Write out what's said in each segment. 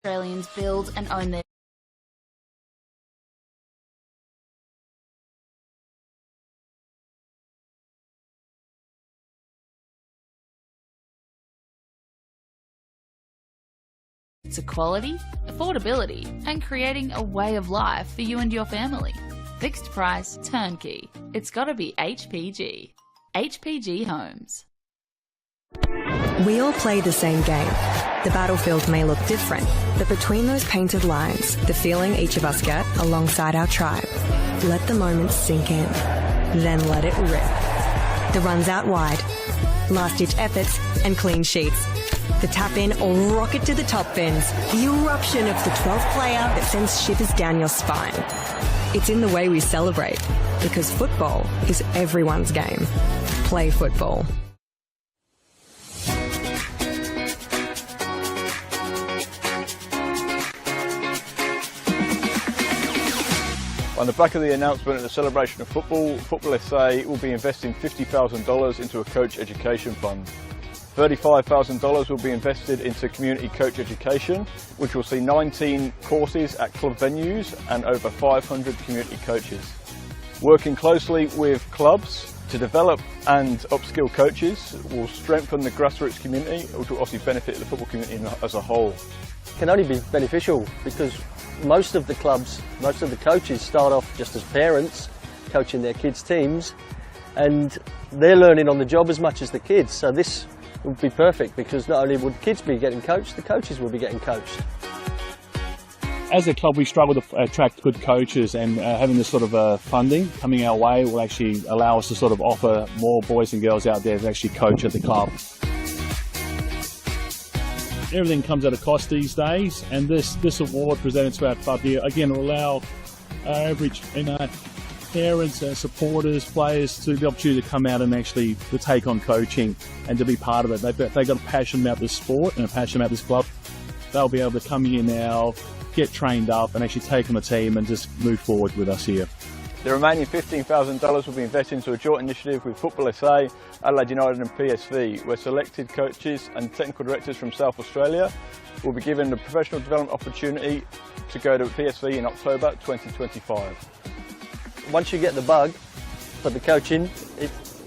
Australians build and own their equality, affordability, and creating a way of life for you and your family. Fixed price, turnkey. It's gotta be HPG. HPG Homes. We all play the same game. The battlefield may look different, but between those painted lines, the feeling each of us get alongside our tribe. Let the moment sink in, then let it rip. The runs out wide, last-ditch efforts and clean sheets. The tap-in or rocket to the top bins. The eruption of the 12th player that sends shivers down your spine. It's in the way we celebrate, because football is everyone's game. Play football. On the back of the announcement of the celebration of football, Football SA will be investing $50,000 into a coach education fund. $35,000 will be invested into community coach education, which will see 19 courses at club venues and over 500 community coaches. Working closely with clubs to develop and upskill coaches will strengthen the grassroots community, which will obviously benefit the football community as a whole. It can only be beneficial because most of the clubs, most of the coaches start off just as parents coaching their kids' teams, and they're learning on the job as much as the kids. So this would be perfect because not only would kids be getting coached, the coaches will be getting coached. As a club, we struggle to attract good coaches, and having this sort of funding coming our way will actually allow us to sort of offer more boys and girls out there to actually coach at the club. Everything comes at a cost these days, and this award presented to our club here again will allow our average parents, supporters, players to the opportunity to come out and actually to take on coaching and to be part of it. They've got a passion about this sport and a passion about this club. They'll be able to come here now, get trained up and actually take on the team and just move forward with us here. The remaining $15,000 will be invested into a joint initiative with Football SA, Adelaide United and PSV, where selected coaches and technical directors from South Australia will be given the professional development opportunity to go to PSV in October 2025. Once you get the bug for the coaching,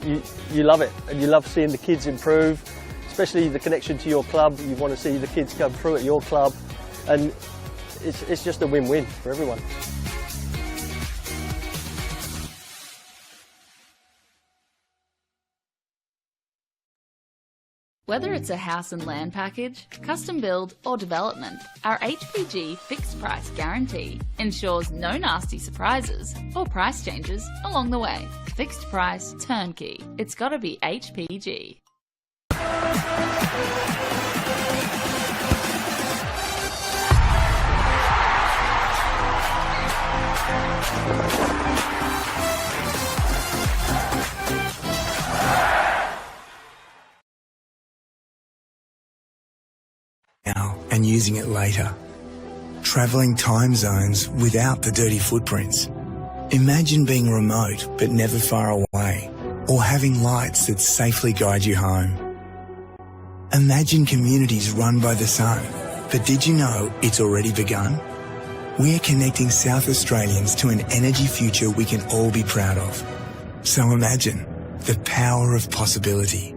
you love it, and you love seeing the kids improve, especially the connection to your club. You want to see the kids come through at your club, and it's just a win-win for everyone. Whether it's a house and land package, custom build or development, our HPG fixed price guarantee ensures no nasty surprises or price changes along the way. Fixed price, turnkey. It's gotta be HPG. Now and using it later. Travelling time zones without the dirty footprints. Imagine being remote but never far away, or having lights that safely guide you home. Imagine communities run by the sun, but did you know it's already begun? We're connecting South Australians to an energy future we can all be proud of. So imagine the power of possibility.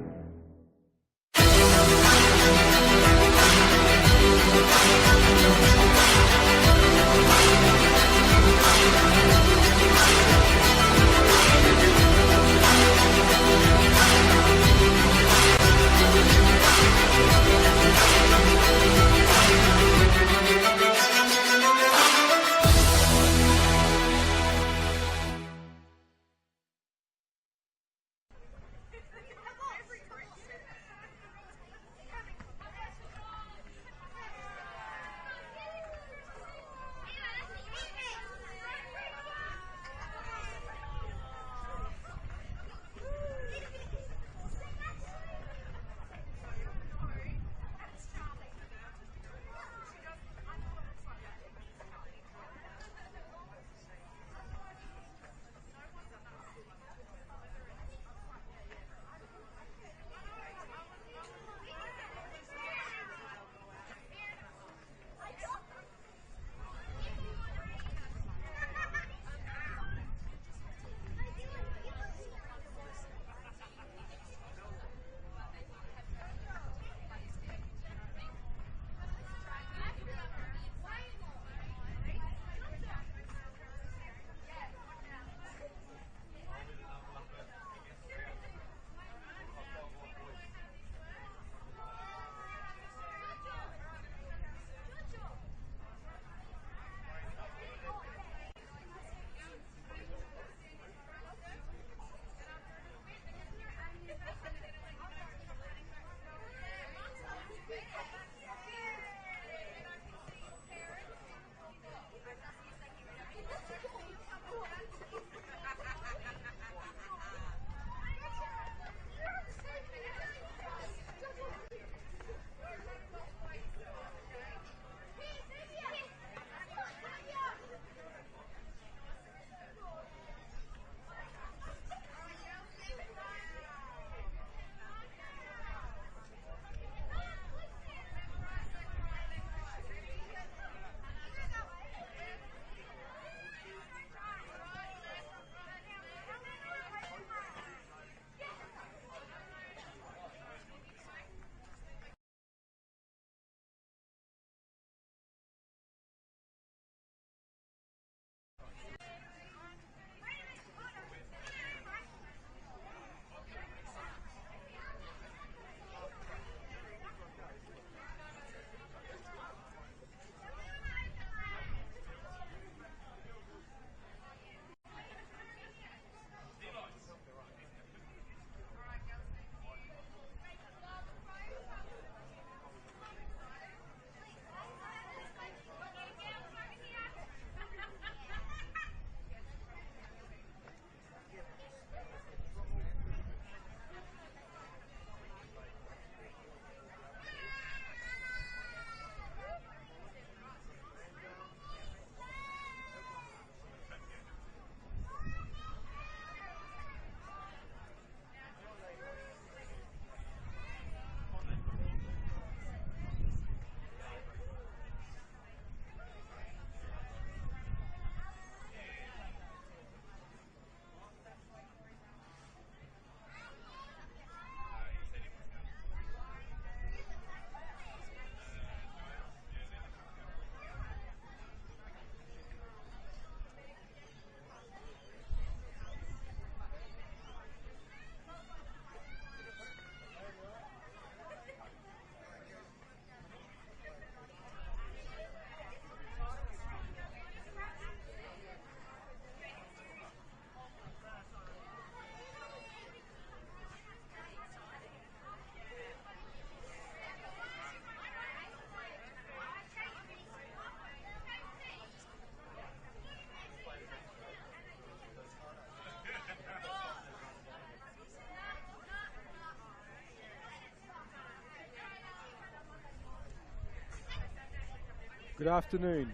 Good afternoon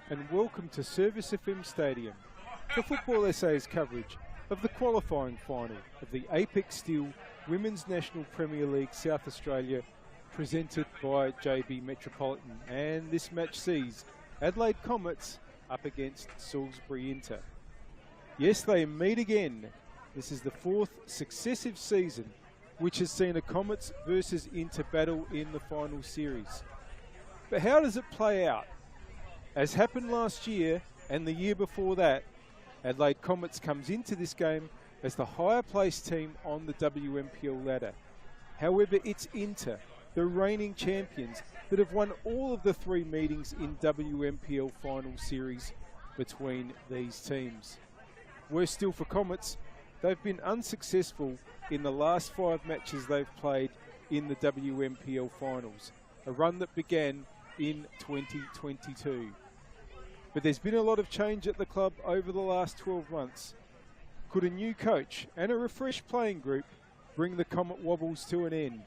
and welcome to Service FM Stadium for Football SA's coverage of the qualifying final of the Apex Steel Women's National Premier League South Australia, presented by JB Metropolitan, and this match sees Adelaide Comets up against Salisbury Inter. Yes, they meet again. This is the fourth successive season which has seen a Comets versus Inter battle in the final series. But how does it play out? As happened last year and the year before that, Adelaide Comets comes into this game as the higher placed team on the WMPL ladder. However, it's Inter, the reigning champions, that have won all of the three meetings in WMPL final series between these teams. Worse still for Comets, they've been unsuccessful in the last 5 matches they've played in the WMPL finals, a run that began in 2022. But there's been a lot of change at the club over the last 12 months. Could a new coach and a refreshed playing group bring the Comet Wobbles to an end?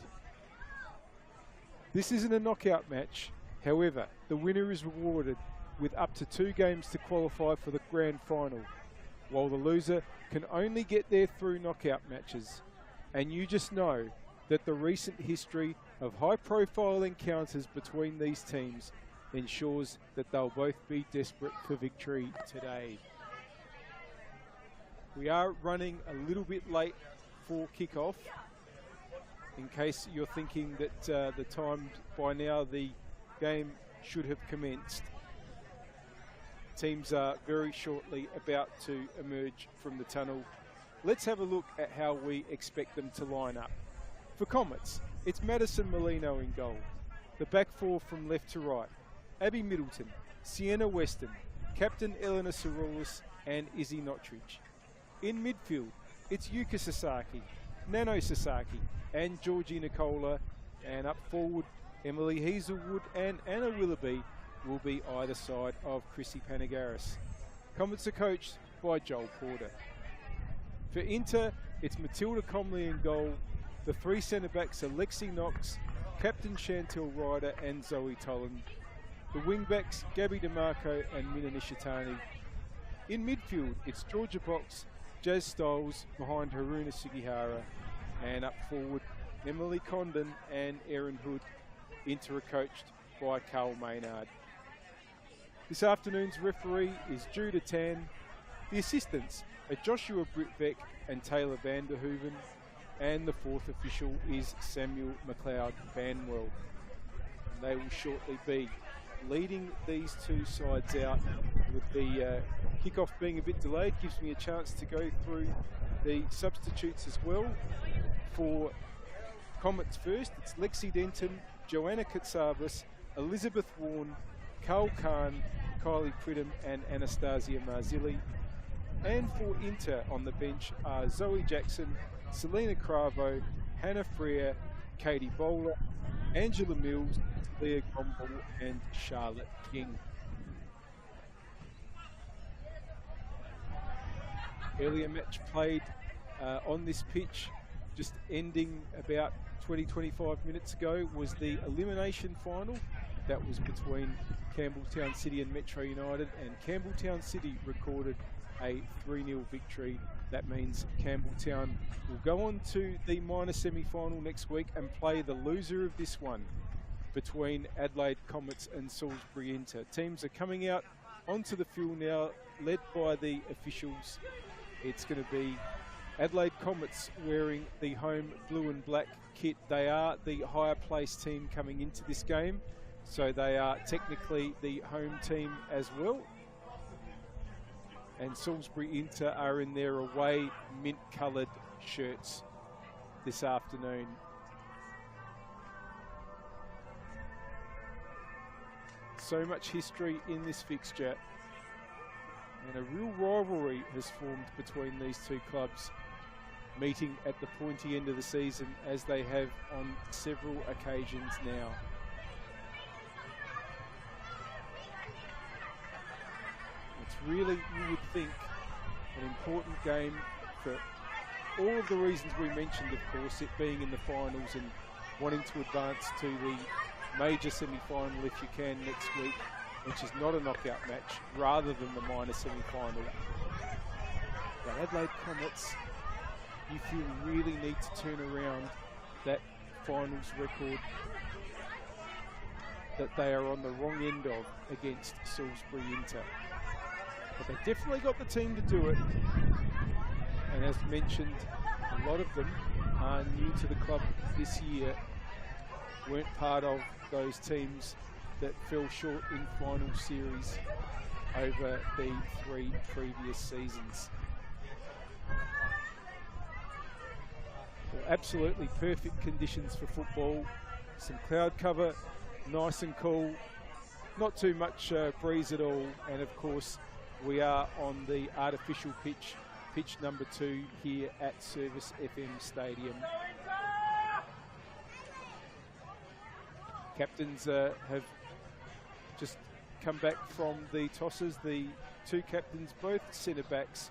This isn't a knockout match. However, the winner is rewarded with up to 2 games to qualify for the grand final, while the loser can only get there through knockout matches. And you just know that the recent history of high-profile encounters between these teams ensures that they'll both be desperate for victory today. We are running a little bit late for kick-off. In case you're thinking that the time by now the game should have commenced. Teams are very shortly about to emerge from the tunnel. Let's have a look at how we expect them to line up. For Comets, it's Madison Molino in goal. The back four from left to right: Abby Middleton, Sienna Weston, Captain Eleanor Saroulis and Izzy Notridge. In midfield, it's Yuka Sasaki, Nano Sasaki and Georgie Nicola, and up forward, Emily Hazelwood and Anna Willoughby will be either side of Chrissy Panagaris. Comets are coached by Joel Porter. For Inter, it's Matilda Comley in goal. The 3 centre-backs are Lexi Knox, Captain Chantel Ryder and Zoe Toland. The wing-backs, Gabby DeMarco and Mina Nishitani. In midfield, it's Georgia Box, Jazz Stiles behind Haruna Sugihara. And up forward, Emily Condon and Erin Hood. Inter are coached by Carl Maynard. This afternoon's referee is Judah Tan. The assistants are Joshua Britbeck and Taylor Vanderhoeven. And the fourth official is Samuel McLeod Banwell. And they will shortly be leading these two sides out. With the kickoff being a bit delayed, gives me a chance to go through the substitutes as well. For Comets first, it's Lexi Denton, Joanna Katsabas, Elizabeth Warren, Carl Khan, Kylie Pridham and Anastasia Marzilli. And for Inter on the bench are Zoe Jackson, Selena Cravo, Hannah Freer, Katie Bowler, Angela Mills, Leah Gromble and Charlotte King. Earlier match played on this pitch, just ending about 20-25 minutes ago, was the elimination final. That was between Campbelltown City and Metro United, and Campbelltown City recorded a 3-0 victory. That means Campbelltown will go on to the minor semi-final next week and play the loser of this one between Adelaide Comets and Salisbury Inter. Teams are coming out onto the field now, led by the officials. It's going to be Adelaide Comets wearing the home blue and black kit. They are the higher placed team coming into this game, so they are technically the home team as well. And Salisbury Inter are in their away mint coloured shirts this afternoon. So much history in this fixture, and a real rivalry has formed between these two clubs, meeting at the pointy end of the season as they have on several occasions now. It's really, you would think, an important game for all of the reasons we mentioned, of course, it being in the finals and wanting to advance to the major semi-final if you can next week. which is not a knockout match, rather than the minor semi-final. But Adelaide Comets, you feel really need to turn around that finals record that they are on the wrong end of against Salisbury Inter. But they've definitely got the team to do it. And as mentioned, a lot of them are new to the club this year, weren't part of those teams that fell short in final series over the 3 previous seasons. Well, absolutely perfect conditions for football. Some cloud cover, nice and cool, not too much breeze at all, and of course we are on the artificial pitch, pitch number 2 here at Service FM Stadium. Captains have just come back from the tosses. The 2 captains, both centre backs,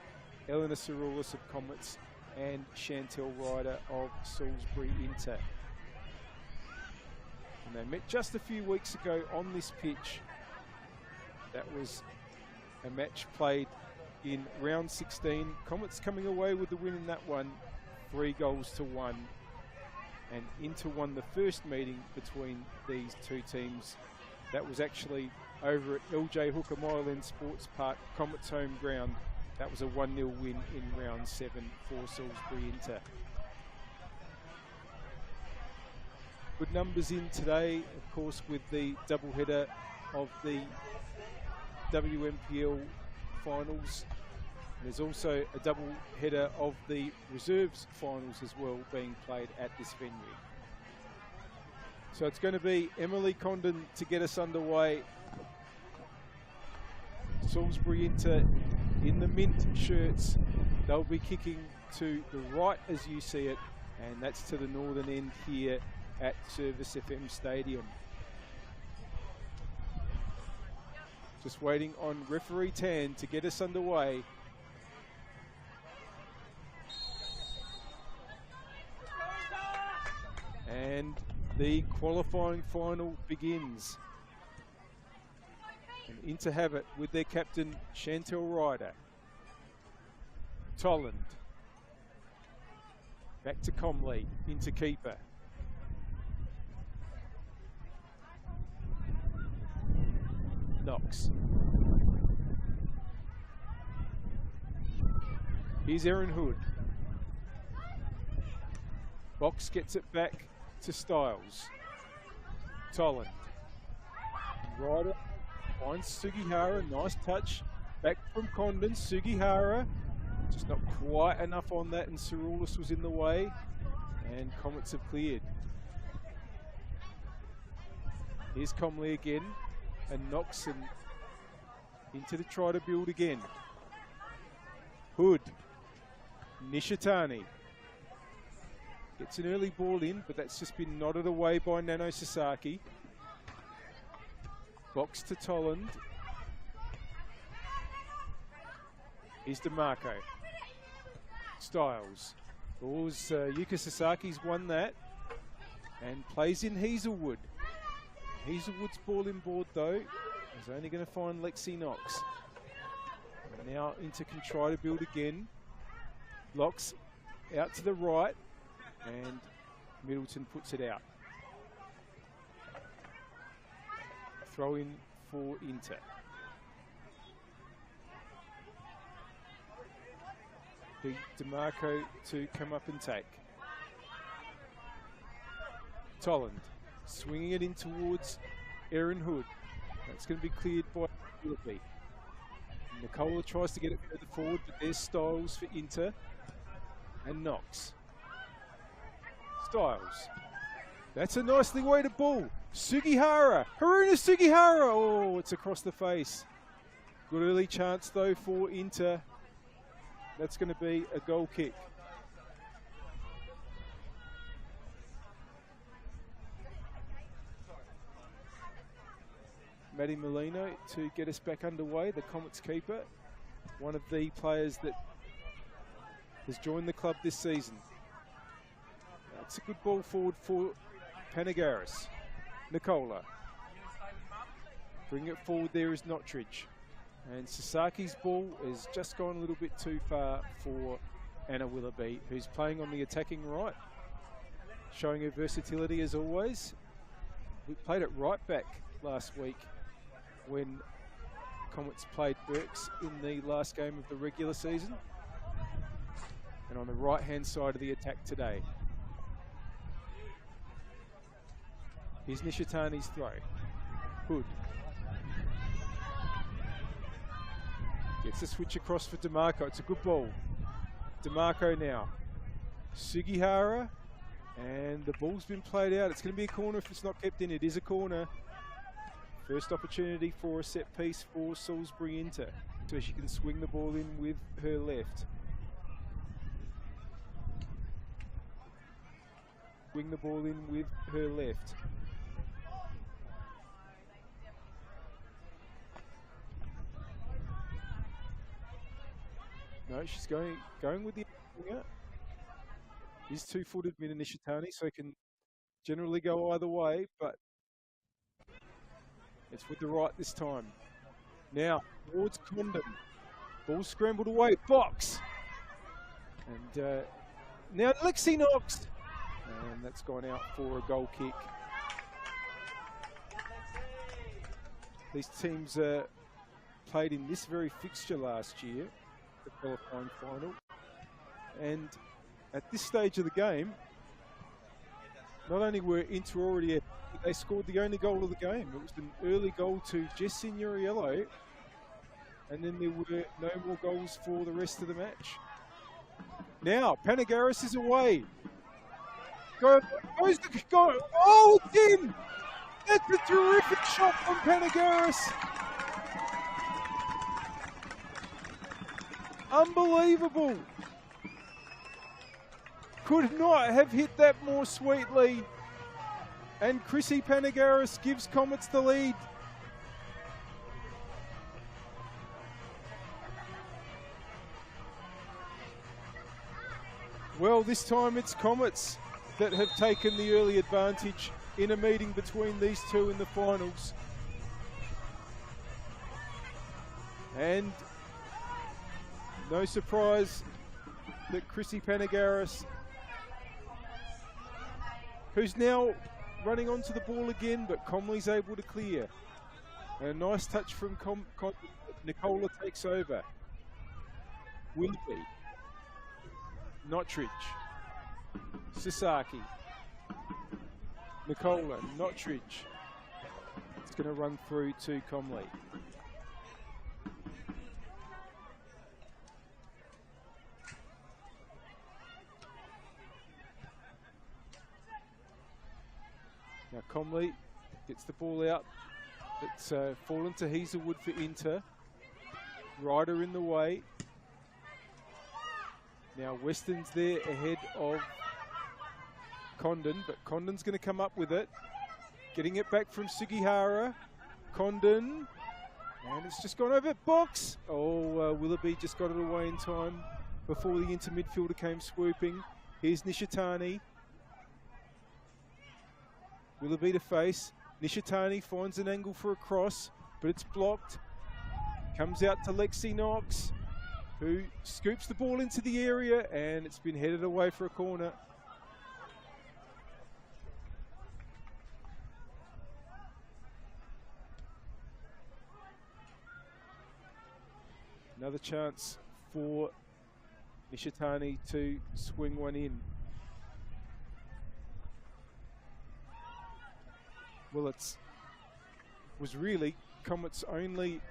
Eleanor Saroulis of Comets and Chantel Ryder of Salisbury Inter. And they met just a few weeks ago on this pitch. That was a match played in round 16. Comets coming away with the win in that one, 3-1. And Inter won the first meeting between these 2 teams. That was actually over at LJ Hooker Myland Sports Park, Comets home ground. That was a 1-0 win in round 7 for Salisbury Inter. Good numbers in today, of course, with the doubleheader of the WMPL finals. There's also a doubleheader of the reserves finals as well being played at this venue. So it's going to be Emily Condon to get us underway. Salisbury Inter in the mint shirts. They'll be kicking to the right as you see it, and that's to the northern end here at Service FM Stadium. Just waiting on referee Tan to get us underway. And the qualifying final begins. And Inter have it with their captain Chantel Ryder. Tolland. Back to Comley, into keeper. Knox. Here's Erin Hood. Box gets it back to Styles. Tolland. Ryder finds Sugihara, nice touch. Back from Condon, Sugihara. Just not quite enough on that, and Saroulis was in the way. And Comets have cleared. Here's Comley again. And Knox and into the try to build again. Hood. Nishitani. Gets an early ball in, but that's just been nodded away by Nano Sasaki. Box to Tolland. Here's DeMarco. Styles. Yuka Sasaki's won that. And plays in Hazelwood. Hazelwood's ball in board though. He's only going to find Lexi Knox. And now Inter can try to build again. Locks out to the right. And Middleton puts it out. Throw in for Inter. Big DeMarco to come up and take. Tolland swinging it in towards Erin Hood. That's going to be cleared by Willoughby. Nicola tries to get it further forward, but there's Styles for Inter. And Knox. Styles. That's a nicely weighted ball. Sugihara. Haruna Sugihara. Oh, it's across the face. Good early chance though for Inter. That's going to be a goal kick. Maddie Molino to get us back underway, the Comets keeper. One of the players that has joined the club this season. That's a good ball forward for Panagaris. Nicola. Bring it forward there is Notridge. And Sasaki's ball has just gone a little bit too far for Anna Willoughby, who's playing on the attacking right, showing her versatility as always. We played it right back last week when Comets played Berks in the last game of the regular season. And on the right-hand side of the attack today. Here's Nishitani's throw. Hood. Gets the switch across for DeMarco. It's a good ball. DeMarco now. Sugihara. And the ball's been played out. It's going to be a corner if it's not kept in. It is a corner. First opportunity for a set piece for Salisbury Inter. So she can swing the ball in with her left. Swing the ball in with her left. No, she's going with the winger. He's two-footed Mina Nishitani, so he can generally go either way, but it's with the right this time. Now, towards Condon. Ball scrambled away, box! And now Lexi Knox! And that's gone out for a goal kick. These teams played in this very fixture last year, the qualifying final. And at this stage of the game, not only were Inter already ahead, but they scored the only goal of the game. It was an early goal to Jess Signoriello, and then there were no more goals for the rest of the match. Now, Panagaris is away. Goes the go. Oh, it's in! That's a terrific shot from Panagaris. Unbelievable. Could not have hit that more sweetly. And Chrissy Panagaris gives Comets the lead. Well, this time it's Comets that have taken the early advantage in a meeting between these two in the finals. And no surprise that Chrissy Panagaris, who's now running onto the ball again, but Comley's able to clear. And a nice touch from Nicola takes over. Willoughby. Notridge. Sasaki. Nicola. Notridge. It's going to run through to Comley. Now Comley gets the ball out. It's fallen to Hazelwood for Inter. Ryder in the way. Now Weston's there ahead of Condon, but Condon's going to come up with it. Getting it back from Sugihara. Condon. And it's just gone over box. Oh, Willoughby just got it away in time before the Inter midfielder came swooping. Here's Nishitani. Willoughby to face. Nishitani finds an angle for a cross, but it's blocked. Comes out to Lexi Knox, who scoops the ball into the area, and it's been headed away for a corner. Another chance for Nishitani to swing one in. Well, it was really Comets' only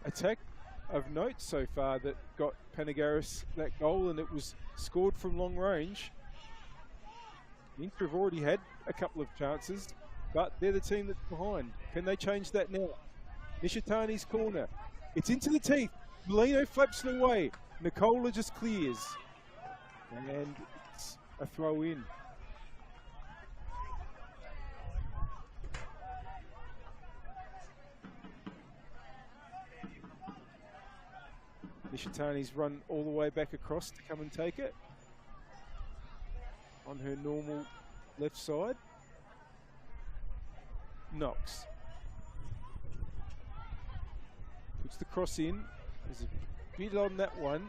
attack of note so far that got Panagaris that goal, and it was scored from long range. Inter have already had a couple of chances, but they're the team that's behind. Can they change that now? Nishitani's corner. It's into the teeth. Molino flaps it away. Nicola just clears. And it's a throw in. Nishitani's run all the way back across to come and take it on her normal left side. Knox. Puts the cross in. There's a bit on that one.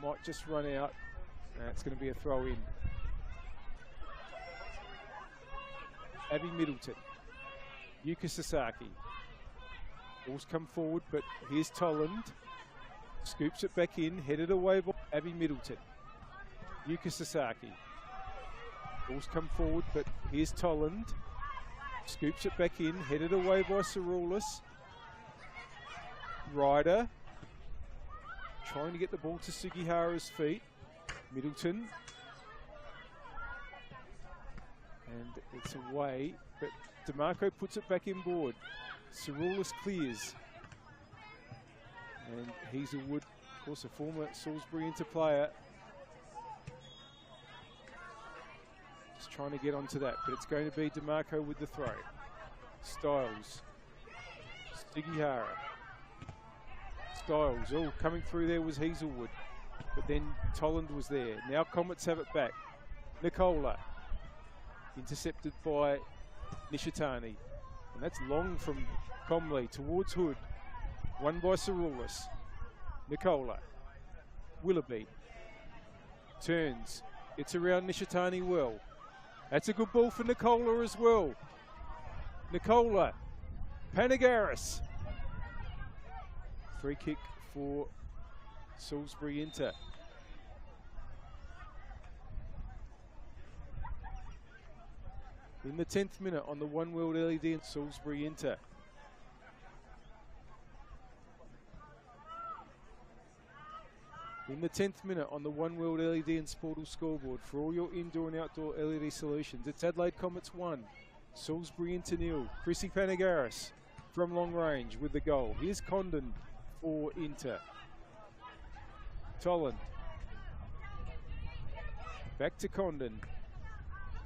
Might just run out. It's going to be a throw in. Abby Middleton. Yuka Sasaki. Ball's come forward, but here's Tolland. Scoops it back in, headed away by Abby Middleton. Yuka Sasaki. Ball's come forward, but here's Tolland. Scoops it back in, headed away by Saroulis. Ryder. Trying to get the ball to Sugihara's feet. Middleton. And it's away, but DeMarco puts it back inboard. Saroulis clears. And Hazelwood, of course, a former Salisbury Inter player. Just trying to get onto that, but it's going to be DeMarco with the throw. Styles. Sugihara. Styles, oh, coming through there was Hazelwood. But then Tolland was there. Now Comets have it back. Nicola. Intercepted by Nishitani. And that's long from Comley towards Hood. Won by Saroulis. Nicola. Willoughby. Turns. It's around Nishitani well. That's a good ball for Nicola as well. Nicola. Panagaris. Free kick for Salisbury Inter. In the 10th minute on the One World LED in Salisbury Inter. In the 10th minute on the One World LED and Sportal scoreboard for all your indoor and outdoor LED solutions. It's Adelaide Comets 1, Salisbury Inter 0. Chrissy Panagaris from long range with the goal. Here's Condon for Inter. Tolland. Back to Condon.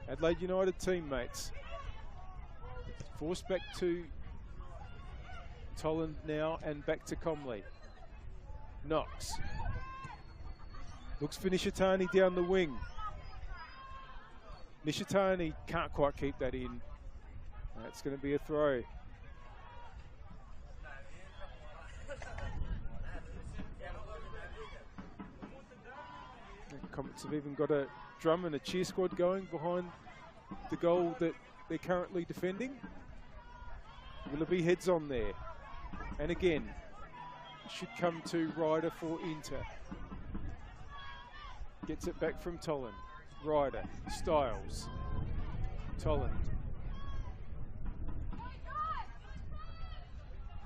Adelaide United teammates. Forced back to Tolland now and back to Comley. Knox. Looks for Nishitani down the wing. Nishitani can't quite keep that in. That's going to be a throw. Comets have even got a drum and a cheer squad going behind the goal that they're currently defending. Willoughby heads on there. And again, it should come to Ryder for Inter. Gets it back from Tolland. Ryder, Styles, Tolland.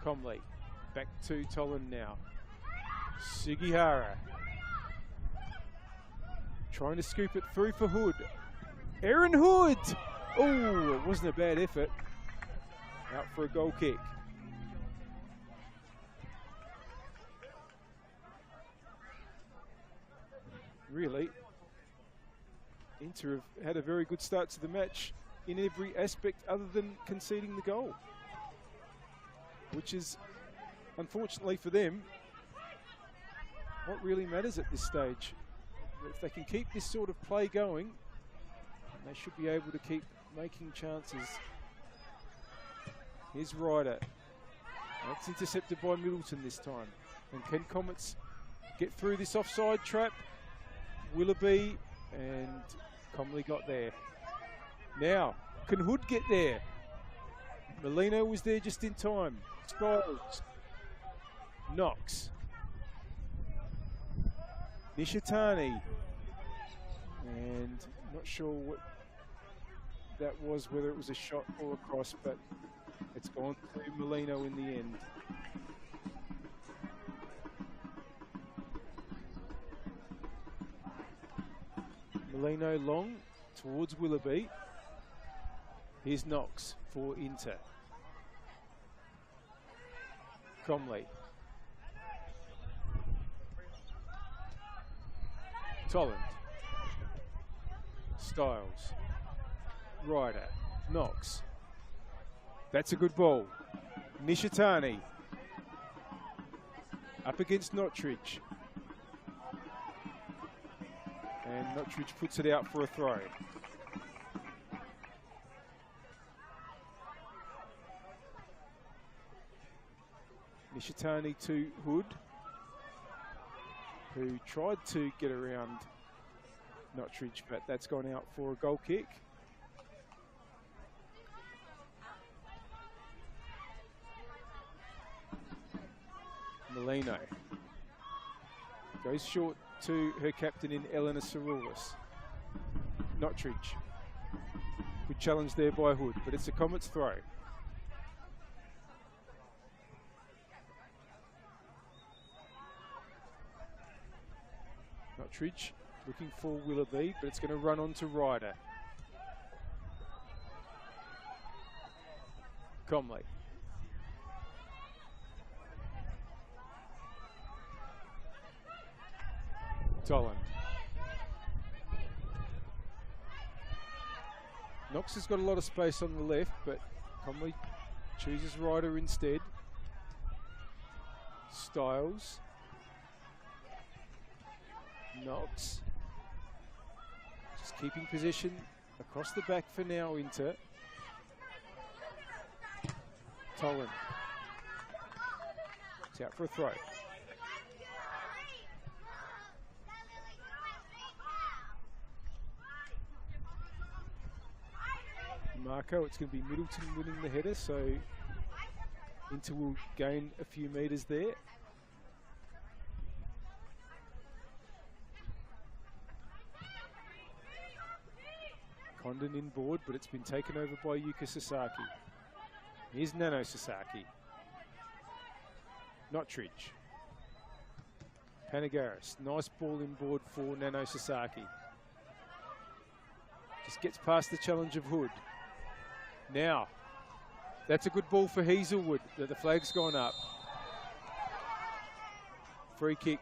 Comley, back to Tolland now. Sugihara. Trying to scoop it through for Hood. Aaron Hood! Oh, it wasn't a bad effort. Out for a goal kick. Really, Inter have had a very good start to the match in every aspect other than conceding the goal. Which is, unfortunately for them, what really matters at this stage. If they can keep this sort of play going, they should be able to keep making chances. Here's Ryder. That's intercepted by Middleton this time. And can Comets get through this offside trap? Willoughby and Comley got there. Now, can Hood get there? Molino was there just in time. Styles. Knox. Nishitani. And not sure what that was, whether it was a shot or a cross, but it's gone to Molino in the end. Molino long towards Willoughby. Here's Knox for Inter. Comley. Tolland. Styles. Ryder. Knox. That's a good ball. Nishitani. Up against Nottridge. And Nottridge puts it out for a throw. Nishitani to Hood, who tried to get around Notridge, but that's gone out for a goal kick. Molino goes short to her captain in Eleanor Saroulis. Notridge. Good challenge there by Hood, but it's a Comets throw. Notridge looking for Willoughby, but it's going to run on to Ryder. Comley. Tolland. Knox has got a lot of space on the left, but Comley chooses Ryder instead. Styles. Knox. Just keeping position across the back for now, Inter. Tolland. It's out for a throw. Marco, it's going to be Middleton winning the header, so Inter will gain a few metres there. Condon inboard, but it's been taken over by Yuka Sasaki. Here's Nano Sasaki. Notridge. Panagaris, nice ball inboard for Nano Sasaki. Just gets past the challenge of Hood. Now, that's a good ball for Hazelwood. The flag's gone up. Free kick.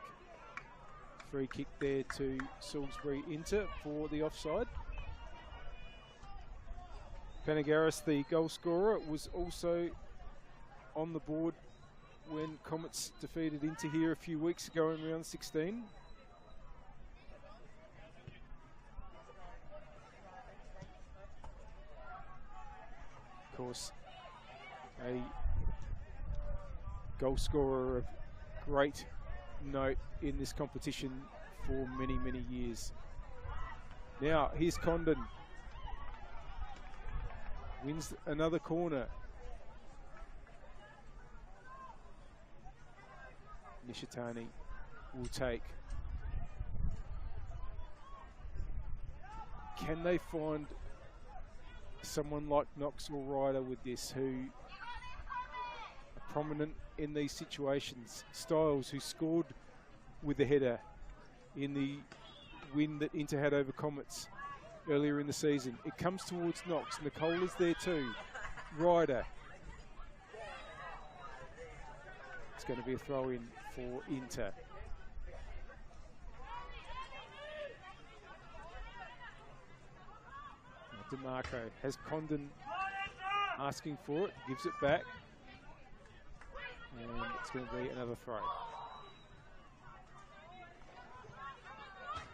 Free kick there to Salisbury Inter for the offside. Panagaris, the goal scorer, was also on the board when Comets defeated Inter here a few weeks ago in round 16. Of course, a goal scorer of great note in this competition for many, many years. Now, here's Condon. Wins another corner. Nishitani will take. Can they find someone like Knox or Ryder with this, who are prominent in these situations? Styles, who scored with the header in the win that Inter had over Comets earlier in the season. It comes towards Knox. Nicole is there too. Ryder. It's going to be a throw in for Inter. DeMarco has Condon asking for it, gives it back, and it's going to be another throw.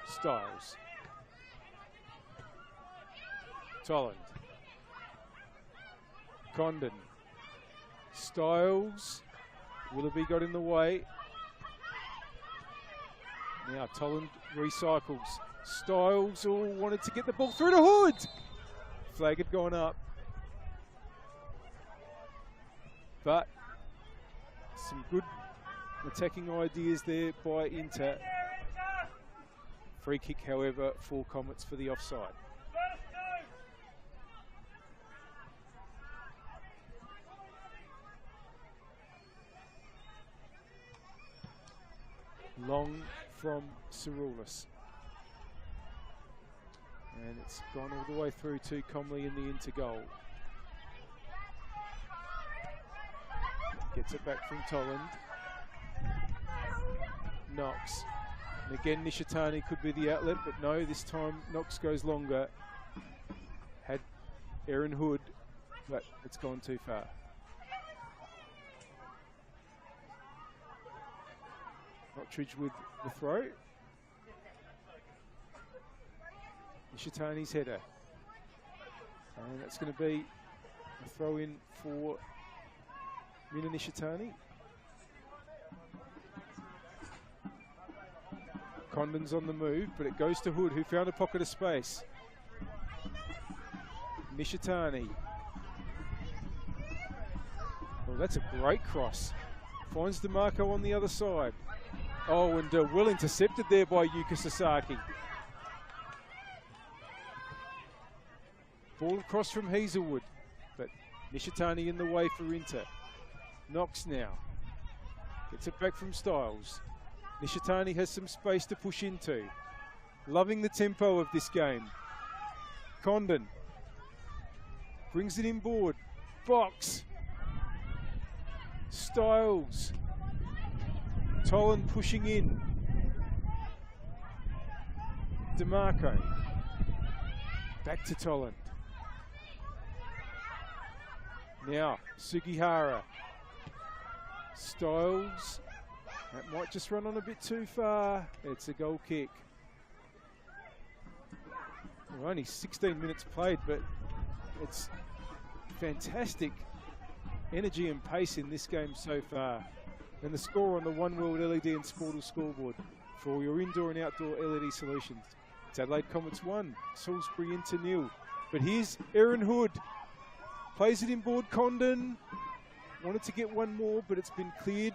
Styles. Tolland. Condon. Styles. Willoughby got in the way. Now Tolland recycles. Styles wanted to get the ball through to Hood. Flag had gone up. But some good attacking ideas there by Inter. Free kick, however, for Comets for the offside. Long from Saroulis. And it's gone all the way through to Comley in the Inter goal. Gets it back from Tolland. Knox. And again, Nishitani could be the outlet, but no, this time Knox goes longer. Had Erin Hood, but it's gone too far. Notridge with the throw. Nishitani's header. And that's going to be a throw in for Mina Nishitani. Condon's on the move, but it goes to Hood, who found a pocket of space. Nishitani. Oh, that's a great cross. Finds DeMarco on the other side. Oh, and well intercepted there by Yuka Sasaki. Ball across from Hazelwood, but Nishitani in the way for Inter. Knox now. Gets it back from Styles. Nishitani has some space to push into. Loving the tempo of this game. Condon brings it inboard. Box. Styles. Tolan pushing in. DeMarco. Back to Tolan. Now, Sugihara. Styles. That might just run on a bit too far. It's a goal kick. Well, only 16 minutes played, but it's fantastic energy and pace in this game so far. And the score on the One World LED and Sportal scoreboard for all your indoor and outdoor LED solutions. It's Adelaide Comets 1, Salisbury Inter 0. But here's Aaron Hood. Plays it inboard, Condon. Wanted to get one more, but it's been cleared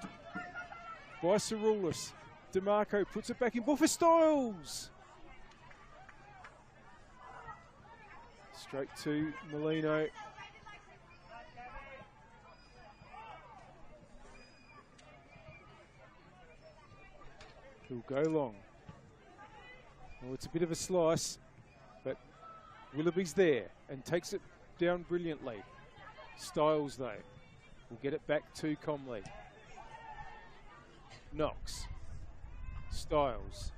by Saroulis. DeMarco puts it back in ball for Styles. Straight to Molino. He'll go long. Well, it's a bit of a slice, but Willoughby's there and takes it down brilliantly. Styles, though, will get it back to Comley. Knox. Styles.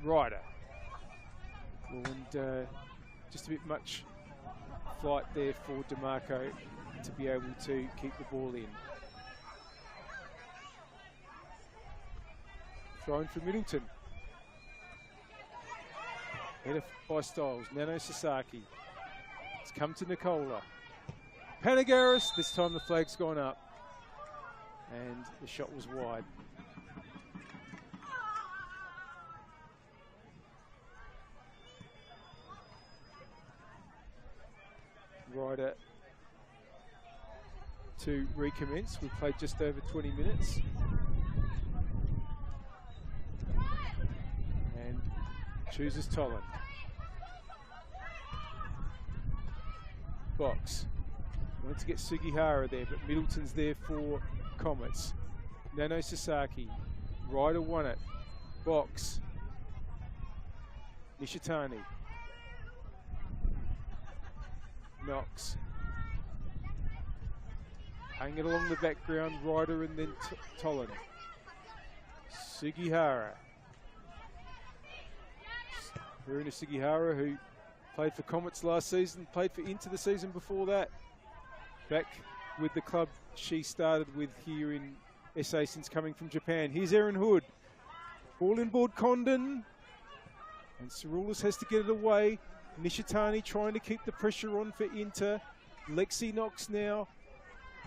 Ryder. Well, and just a bit much flight there for DeMarco to be able to keep the ball in. Thrown for Middleton. Headed by Styles. Nano Sasaki. It's come to Nicola. Panagaris. This time the flag's gone up. And the shot was wide. Ryder to recommence. We've played just over 20 minutes. And chooses Tolan. Box. Wanted to get Sugihara there, but Middleton's there for Comets. Nano Sasaki. Ryder won it. Box. Nishitani. Knox. Hang it along the background, Ryder and then Tolan. Sugihara. Haruna Sugihara, who played for Comets last season, played for Inter the season before that. Back with the club she started with here in SA since coming from Japan. Here's Aaron Hood. Ball inboard Condon. And Saroulis has to get it away. Nishitani trying to keep the pressure on for Inter. Lexi Knox now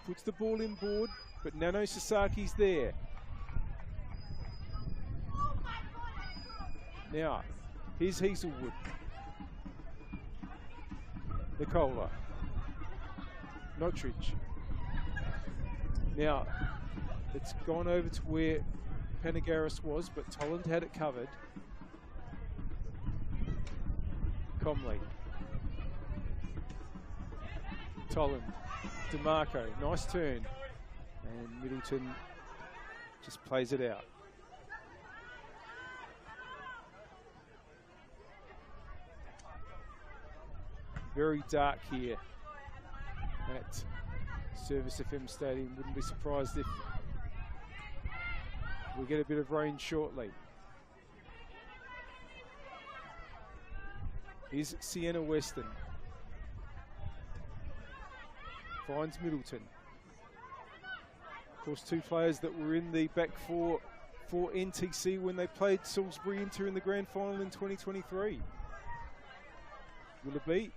puts the ball inboard, but Nano Sasaki's there. Now, here's Hazelwood. Nicola. Notridge. Now, it's gone over to where Panagaris was, but Toland had it covered. Comley. Toland. DeMarco. Nice turn. And Middleton just plays it out. Very dark here at Service FM Stadium. Wouldn't be surprised if we get a bit of rain shortly. Here's Sienna Weston. Finds Middleton. Of course, two players that were in the back four for NTC when they played Salisbury Inter in the grand final in 2023. Willoughby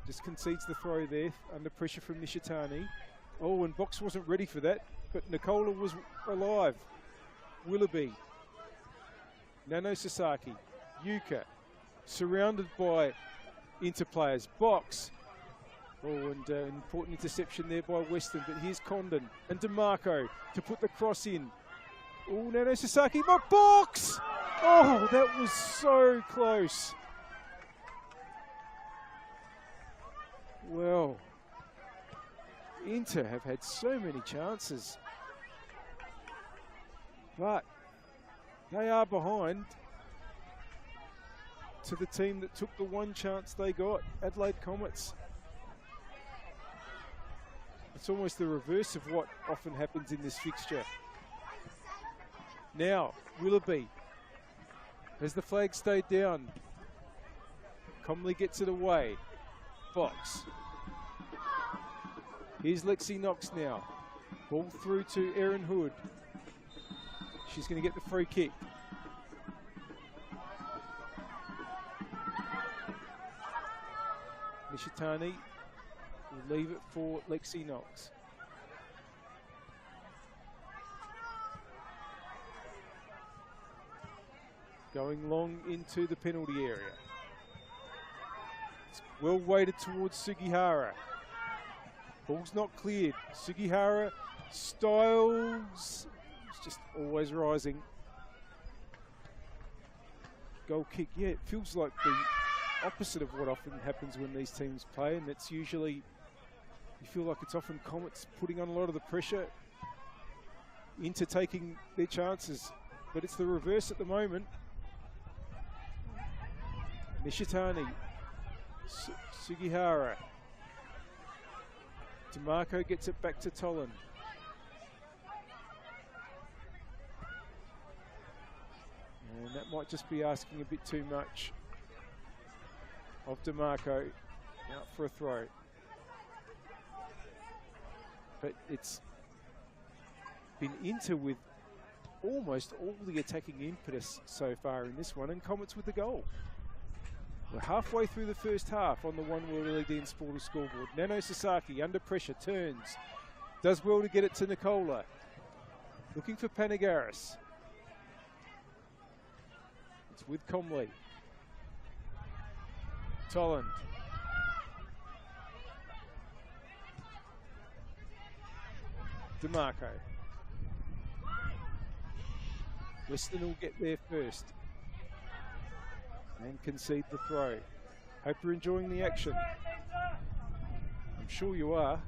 just concedes the throw there under pressure from Nishitani. Oh, and Box wasn't ready for that, but Nicola was alive. Willoughby Nano Sasaki, Yuka, surrounded by Inter players. Box. Oh, and important interception there by Weston, but here's Condon and DeMarco to put the cross in. Oh, Nano Sasaki, my box! Oh, that was so close. Well, Inter have had so many chances, but they are behind to the team that took the one chance they got, Adelaide Comets. It's almost the reverse of what often happens in this fixture. Now, Willoughby, has the flag stayed down? Comley gets it away. Box. Here's Lexi Knox now. Ball through to Erin Hood. She's going to get the free kick. Nishitani will leave it for Lexi Knox. Going long into the penalty area. It's well weighted towards Sugihara. Ball's not cleared. Sugihara, Styles, it's just always rising. Goal kick, yeah, it feels like the opposite of what often happens when these teams play, and it's usually, you feel like it's often Comets putting on a lot of the pressure into taking their chances, but it's the reverse at the moment. Nishitani, Sugihara, DeMarco gets it back to Toland. And that might just be asking a bit too much of DeMarco. Out for a throw. But it's been Inter with almost all the attacking impetus so far in this one, and Comets with the goal. We're halfway through the first half on the One World LED Sporter scoreboard. Nano Sasaki under pressure, turns. Does well to get it to Nicola. Looking for Panagaris. It's with Comley. Toland. DeMarco. Weston will get there first and concede the throw. Hope you're enjoying the action. I'm sure you are.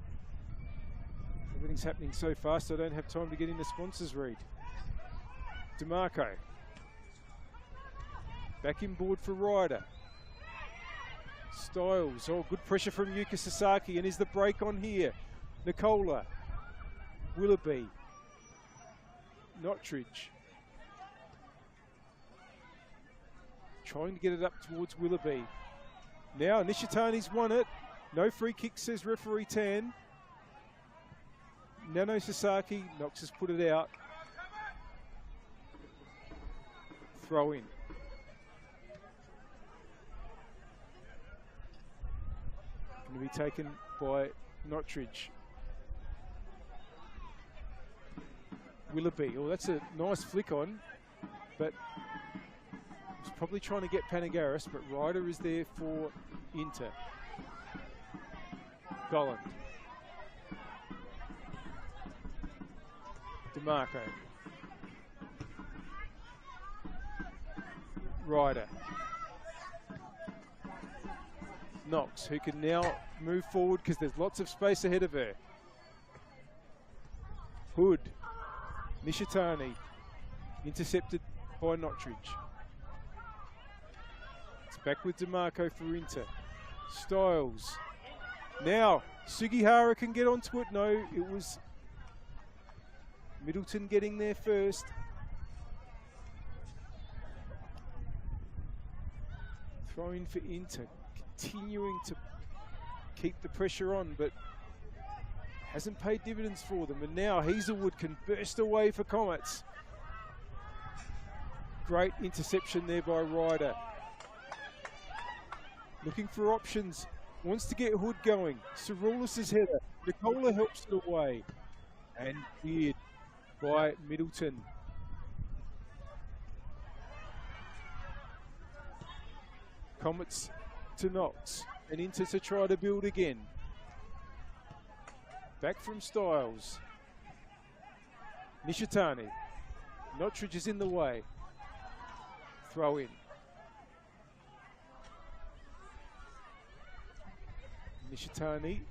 Everything's happening so fast I don't have time to get in the sponsors read. DeMarco. Back in board for Ryder. Styles, oh, good pressure from Yuka Sasaki, and is the break on here? Nicola. Willoughby. Nottridge. Trying to get it up towards Willoughby. Now Nishitani's won it. No free kick, says referee Tan. Nano Sasaki, Knox has put it out. Throw in. Going to be taken by Nottridge. Willoughby, oh, that's a nice flick on, but was probably trying to get Panagaris, but Ryder is there for Inter. Golland. DeMarco. Ryder. Knox, who can now move forward because there's lots of space ahead of her. Hood. Nishitani. Intercepted by Nottridge. It's back with DeMarco for Inter. Styles. Now, Sugihara can get onto it. No, it was Middleton getting there first. Throw in for Inter. Continuing to keep the pressure on, but hasn't paid dividends for them. And now Hazelwood can burst away for Comets. Great interception there by Ryder. Looking for options. Wants to get Hood going. Cerulis' header. Nicola helps it away. And cleared by Middleton. Comets to Knox and into to try to build again. Back from Styles. Nishitani. Nottridge is in the way. Throw in. Nishitani.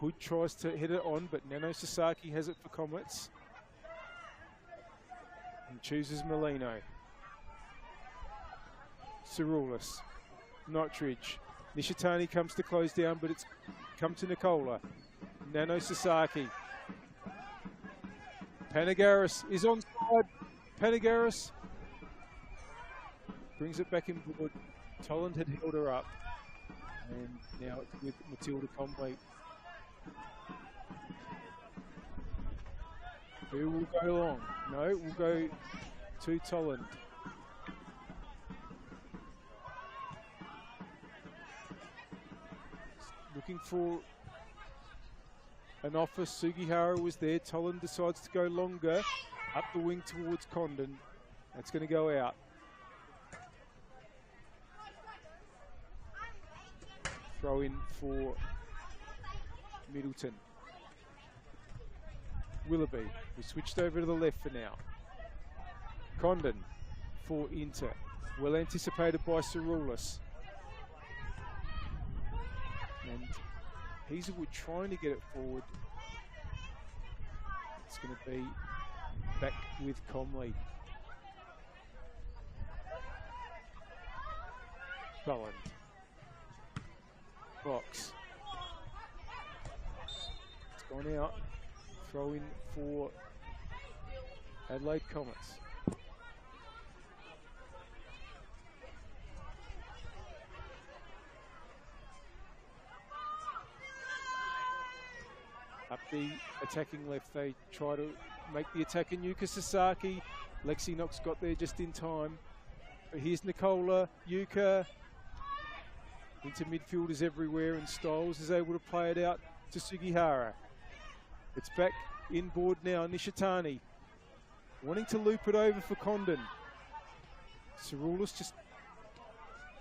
Hood tries to hit it on, but Nano Sasaki has it for Comets. And chooses Molino. Cirulis. Nottridge. Nishitani comes to close down, but it's come to Nicola. Nano Sasaki. Panagaris is onside. Panagaris brings it back in board. Tolland had held her up. And now it's with Matilda Conway. Who will go long? No, we'll go to Tolland. Looking for an offer. Sugihara was there. Tolland decides to go longer. Up the wing towards Condon. That's going to go out. Throw in for Middleton. Willoughby. We switched over to the left for now. Condon for Inter. Well anticipated by Cirulis. And Hazelwood trying to get it forward. It's going to be back with Comley. Boland. Box. It's gone out. Throw in for Adelaide Comets. Up the attacking left, they try to make the attack in Yuka Sasaki. Lexi Knox got there just in time. But here's Nicola, Yuka. Into midfielders everywhere, and Styles is able to play it out to Sugihara. It's back inboard now, Nishitani. Wanting to loop it over for Condon. Cirulis just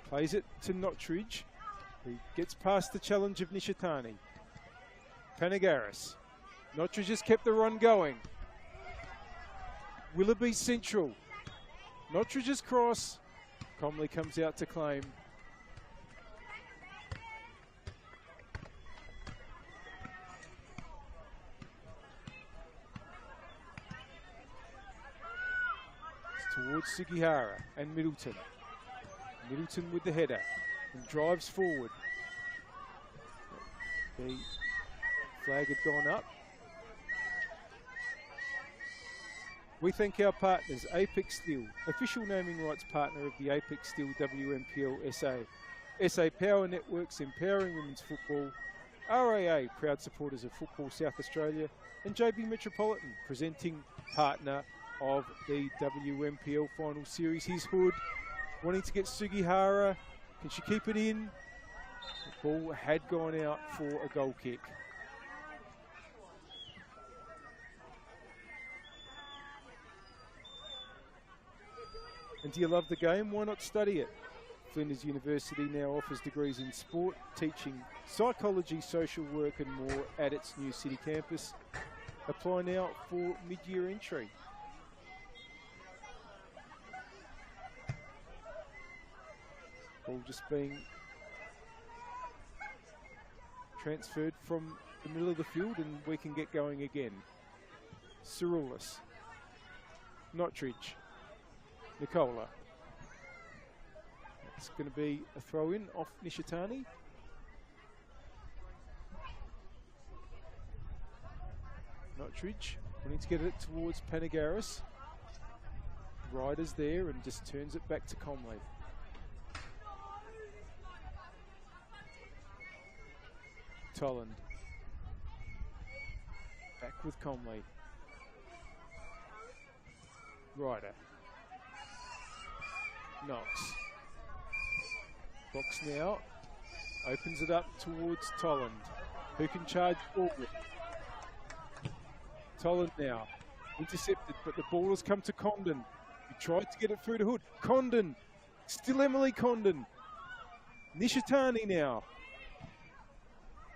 plays it to Nottridge. He gets past the challenge of Nishitani. Panagaris. Nottridge has kept the run going. Willoughby Central. Nottridge's cross. Comley comes out to claim. It's towards Sugihara and Middleton. Middleton with the header and drives forward. The flag had gone up. We thank our partners, Apex Steel, official naming rights partner of the Apex Steel NPLSA. SA Power Networks, empowering women's football. RAA, proud supporters of Football South Australia. And JB Metropolitan, presenting partner of the WMPL Final Series. Here's Hood, wanting to get Sugihara. Can she keep it in? The ball had gone out for a goal kick. And do you love the game? Why not study it? Flinders University now offers degrees in sport, teaching, psychology, social work and more at its new city campus. Apply now for mid-year entry. Ball just being transferred from the middle of the field and we can get going again. Cirulis. Nottridge. Nicola. It's going to be a throw-in off Nishitani. Nottridge wanting to get it towards Panagaris. Ryder's there and just turns it back to Conley. Tolland. Back with Conley. Ryder. Knox. Box now. Opens it up towards Tolland, who can charge forward. Tolland now. Intercepted, but the ball has come to Condon, who tried to get it through to Hood. Condon. Still Emily Condon. Nishitani now.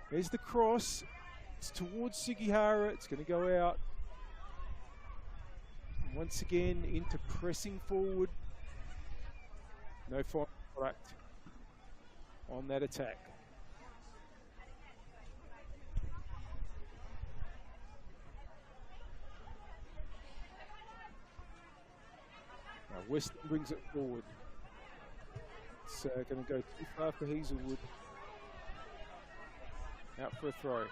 There's the cross. It's towards Sugihara. It's going to go out. And once again, into pressing forward. No final product on that attack. Now Weston brings it forward. It's going to go too far for Hazelwood. Out for a throw.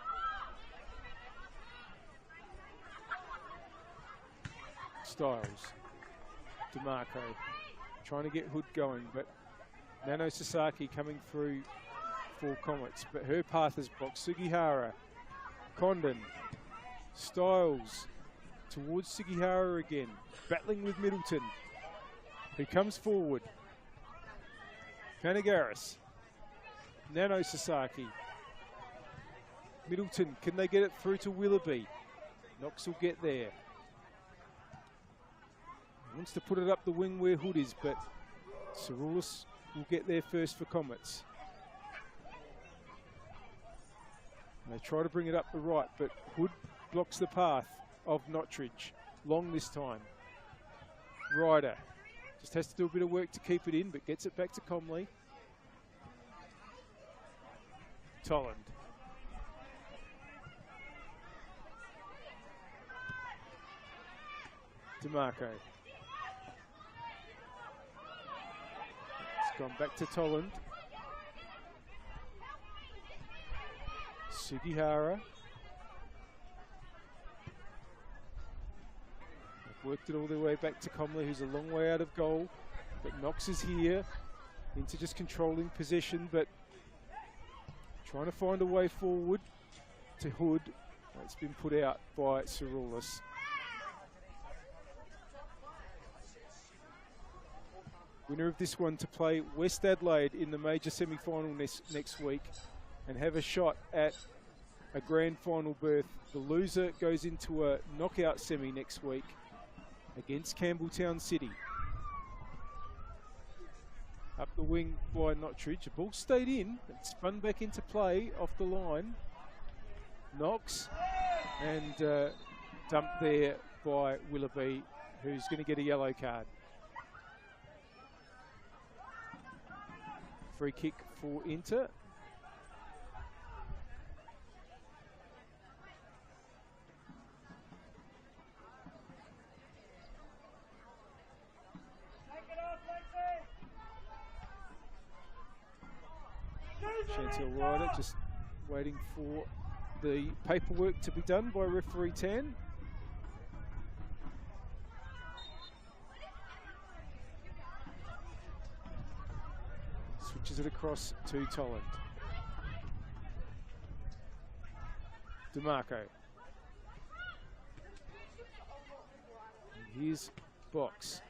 Styles. DeMarco. Trying to get Hood going, but Nano Sasaki coming through for Comets. But her path is blocked. Sugihara. Condon. Styles. Towards Sugihara again. Battling with Middleton, who comes forward. Panagaris. Nano Sasaki. Middleton, can they get it through to Willoughby? Knox will get there. Wants to put it up the wing where Hood is, but Saroulis will get there first for Comets. And they try to bring it up the right, but Hood blocks the path of Nottridge. Long this time. Ryder just has to do a bit of work to keep it in, but gets it back to Comley. Tolland. DeMarco. It's gone back to Tolland. Sugihara. They've worked it all the way back to Comley, who's a long way out of goal. But Knox is here into just controlling possession, but trying to find a way forward to Hood. It's been put out by Saroulis. Winner of this one to play West Adelaide in the major semi-final next week and have a shot at a grand final berth. The loser goes into a knockout semi next week against Campbelltown City. Up the wing by Nottridge. The ball stayed in. It spun back into play off the line. Knox and dumped there by Willoughby, who's going to get a yellow card. Free kick for Inter. Chantel Ryder just waiting for the paperwork to be done by referee Tan. Switches it across to Tolland. DeMarco. And here's Box.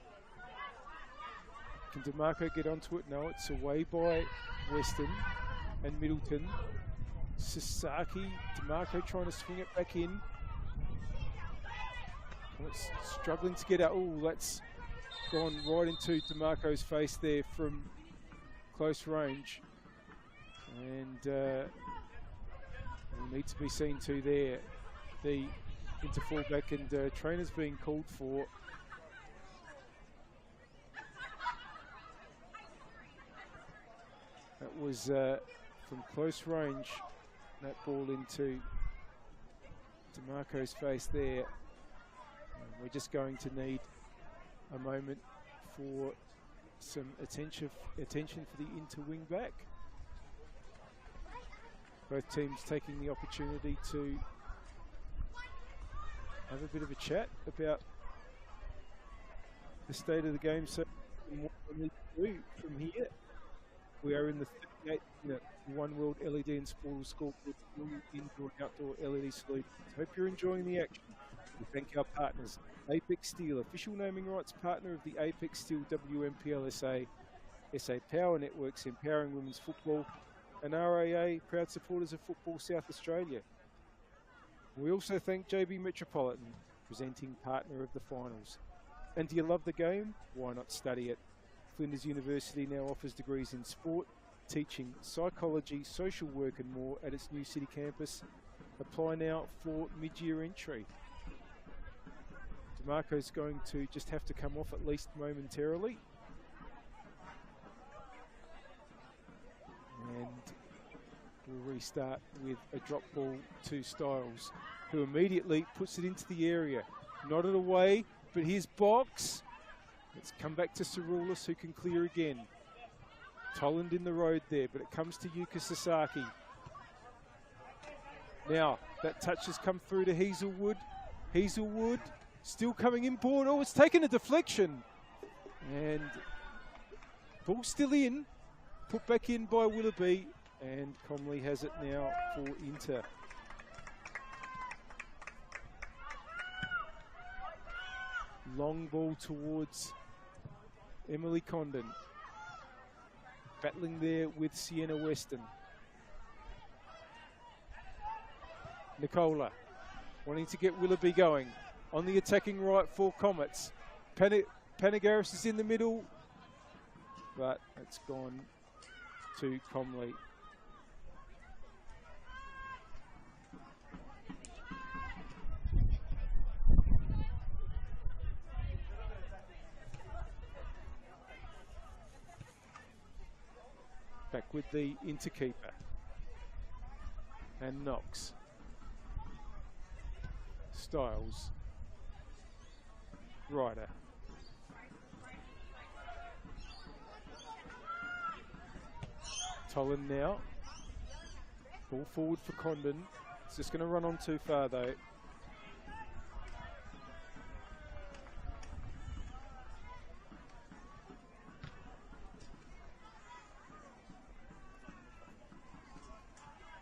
Can DeMarco get onto it? No, it's away by Weston and Middleton. Sasaki, DeMarco trying to swing it back in. It's struggling to get out. Oh, that's gone right into DeMarco's face there from close range. And will need to be seen to there. The into fullback and trainers being called for. That was from close range, that ball into DeMarco's face there. And we're just going to need a moment for some attention for the Inter wing back. Both teams taking the opportunity to have a bit of a chat about the state of the game, so what we need to do from here. We are in the 38th minute. One World LED and Sports Scoreboard, indoor and outdoor LED solutions. Hope you're enjoying the action. We thank our partners. Apex Steel, official naming rights partner of the Apex Steel WNPLSA, SA Power Networks empowering women's football, and RAA, proud supporters of Football South Australia. We also thank JB Metropolitan, presenting partner of the finals. And do you love the game? Why not study it? Flinders University now offers degrees in sport, teaching psychology, social work and more at its new city campus. Apply now for mid-year entry. DeMarco's going to just have to come off at least momentarily. And we'll restart with a drop ball to Styles, who immediately puts it into the area. Nodded away, but here's Box. Let's come back to Saroulis, who can clear again. Tolland in the road there, but it comes to Yuka Sasaki. Now, that touch has come through to Hazelwood. Hazelwood still coming in board. Oh, it's taken a deflection. And ball still in. Put back in by Willoughby. And Comley has it now for Inter. Long ball towards Emily Condon. Battling there with Sienna Weston. Nicola wanting to get Willoughby going. On the attacking right for Comets. Panagaris is in the middle, but it's gone to Comley. Back with the interkeeper. And Knox. Styles. Ryder. Tolland now. Ball forward for Condon. It's just going to run on too far though.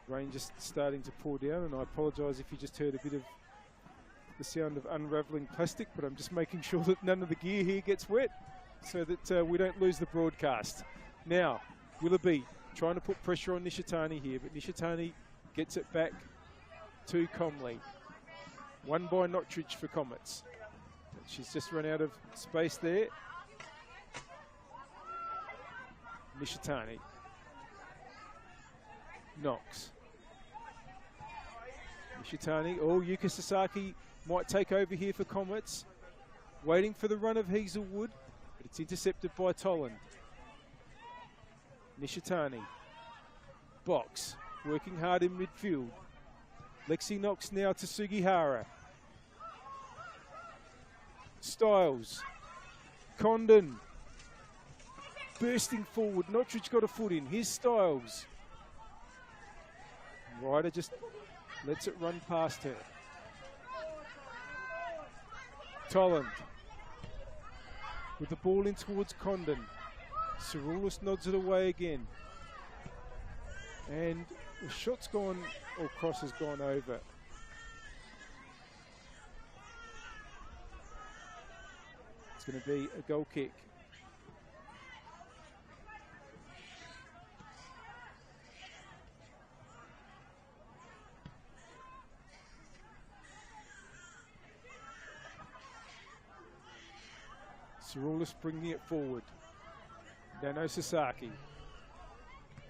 Rain just starting to pour down, and I apologise if you just heard a bit of the sound of unravelling plastic, but I'm just making sure that none of the gear here gets wet so that we don't lose the broadcast. Now, Willoughby trying to put pressure on Nishitani here, but Nishitani gets it back to Comley. Won by Nottridge for Comets. She's just run out of space there. Nishitani. Knox. Nishitani. Oh, Yuka Sasaki might take over here for Comets. Waiting for the run of Hazelwood, but it's intercepted by Tolland. Nishitani. Box. Working hard in midfield. Lexi Knox now to Sugihara. Styles. Condon. Bursting forward. Nottridge got a foot in. Here's Styles. Ryder just lets it run past her. Tolland with the ball in towards Condon. Saroulis nods it away again. And the shot's gone, or cross has gone over. It's going to be a goal kick. Saroulis bringing it forward. Dano Sasaki.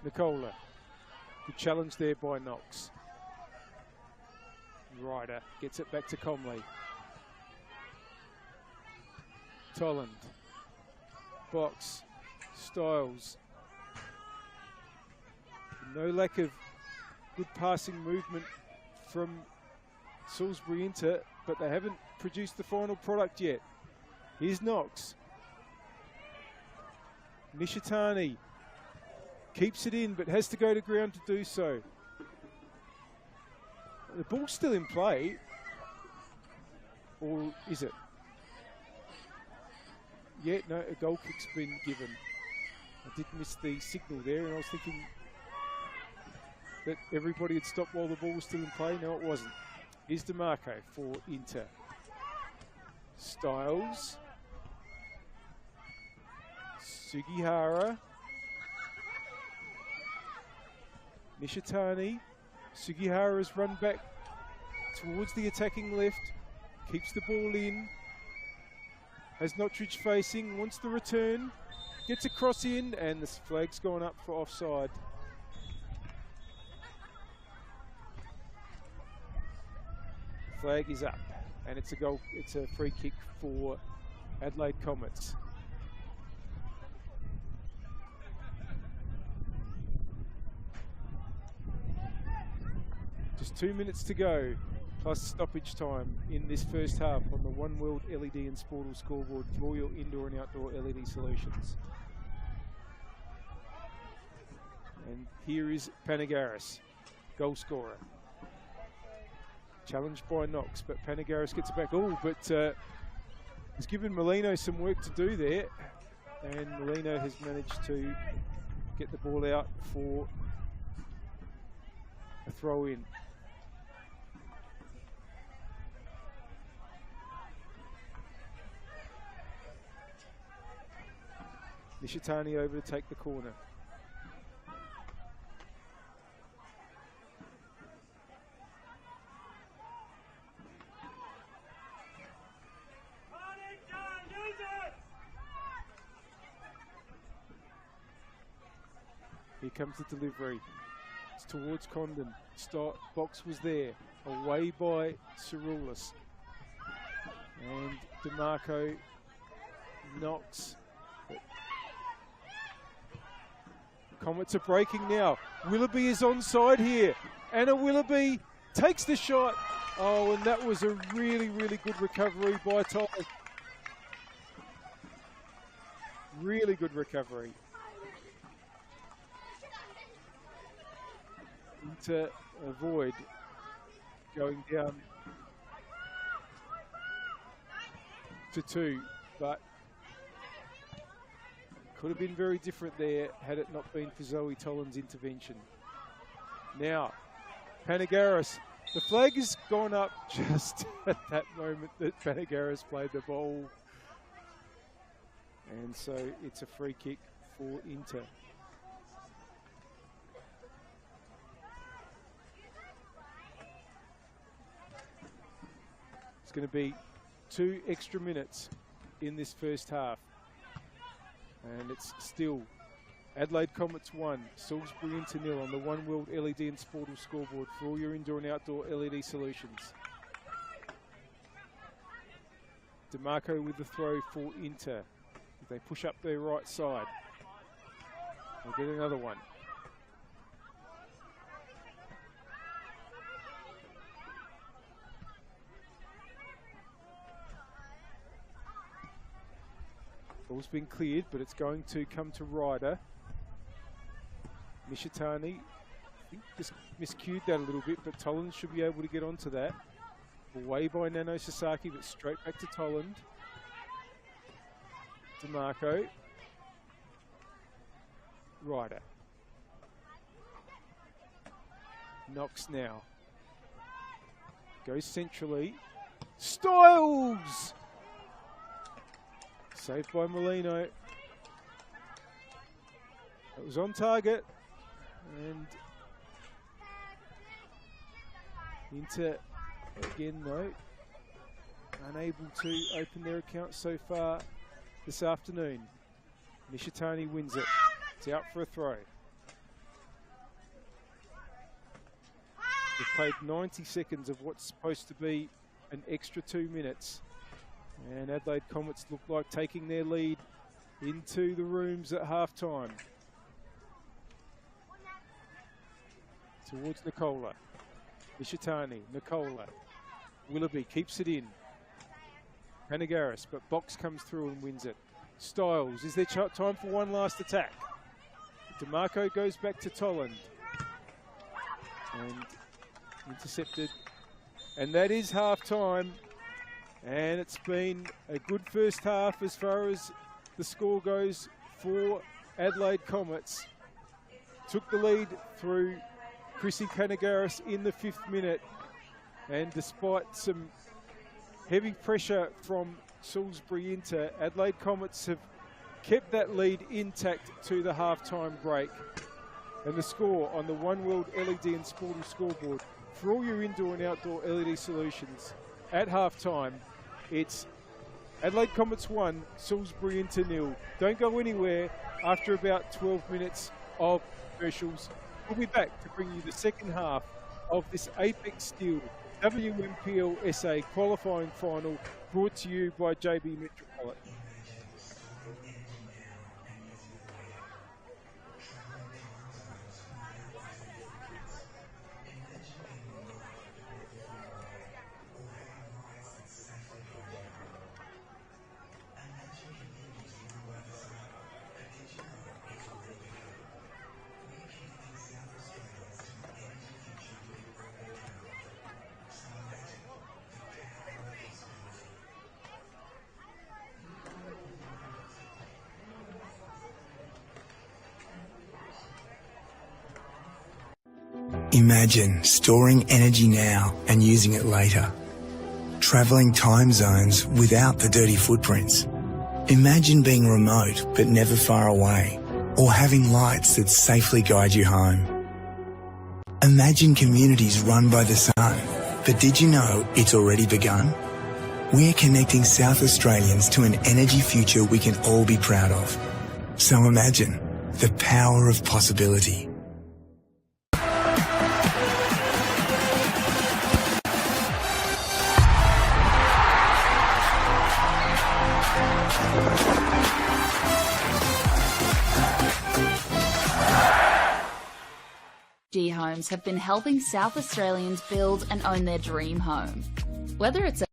Nicola. Good challenge there by Knox. Ryder gets it back to Comley. Tolland. Box. Styles. No lack of good passing movement from Salisbury Inter, but they haven't produced the final product yet. Here's Knox. Nishitani keeps it in, but has to go to ground to do so. The ball's still in play. Or is it? Yeah, no, a goal kick's been given. I did miss the signal there, and I was thinking that everybody had stopped while the ball was still in play. No, it wasn't. Here's DeMarco for Inter. Styles. Sugihara. Nishitani. Sugihara's run back towards the attacking left. Keeps the ball in. Has Nottridge facing. Wants the return. Gets a cross in, and the flag's gone up for offside. Flag is up, and it's a goal. It's a free kick for Adelaide Comets. Just 2 minutes to go, plus stoppage time in this first half on the One World LED and Sportal scoreboard for all your indoor and outdoor LED solutions. And here is Panagaris, goal scorer. Challenged by Knox, but Panagaris gets it back. Oh, but he's given Molino some work to do there, and Molino has managed to get the ball out for a throw in. Nishitani over to take the corner. Here comes the delivery. It's towards Condon. Start box was there. Away by Cerulis. And DeMarco knocks. Comets are breaking now. Willoughby is onside here. Anna Willoughby takes the shot. Oh, and that was a really, really good recovery by Todd. Really good recovery. To avoid going down to 2, but could have been very different there had it not been for Zoe Tolan's intervention. Now, Panagaris, the flag has gone up just at that moment that Panagaris played the ball. And so it's a free kick for Inter. It's going to be 2 extra minutes in this first half. And it's still Adelaide Comets 1, Salisbury Inter 0 on the One World LED and Sportal scoreboard for all your indoor and outdoor LED solutions. DeMarco with the throw for Inter. They push up their right side. They'll get another one. Ball's been cleared, but it's going to come to Ryder. Nishitani, I think just miscued that a little bit, but Toland should be able to get onto that. Away by Nano Sasaki, but straight back to Toland. DeMarco. Ryder. Knox now. Goes centrally. Styles! Saved by Molino. It was on target. And Inter again though, unable to open their account so far this afternoon. Nishitani wins it. It's out for a throw. We've played 90 seconds of what's supposed to be an extra 2 minutes. And Adelaide Comets look like taking their lead into the rooms at half-time. Towards Nicola. Nishitani, Nicola. Willoughby keeps it in. Panagaris, but Box comes through and wins it. Styles, is there time for one last attack? DeMarco goes back to Toland. And intercepted. And that is half-time. And it's been a good first half as far as the score goes for Adelaide Comets. Took the lead through Chrissy Panagaris in the 5th minute. And despite some heavy pressure from Salisbury Inter, Adelaide Comets have kept that lead intact to the half-time break. And the score on the One World LED and Sportal scoreboard for all your indoor and outdoor LED solutions at half-time, it's Adelaide Comets 1, Salisbury into 0. Don't go anywhere. After about 12 minutes of commercials, we'll be back to bring you the second half of this Apex Steel WNPLSA qualifying final, brought to you by JB Metropolitan. Imagine storing energy now and using it later. Travelling time zones without the dirty footprints. Imagine being remote but never far away, or having lights that safely guide you home. Imagine communities run by the sun, but did you know it's already begun? We're connecting South Australians to an energy future we can all be proud of. So imagine the power of possibility. G Homes have been helping South Australians build and own their dream home. Whether it's a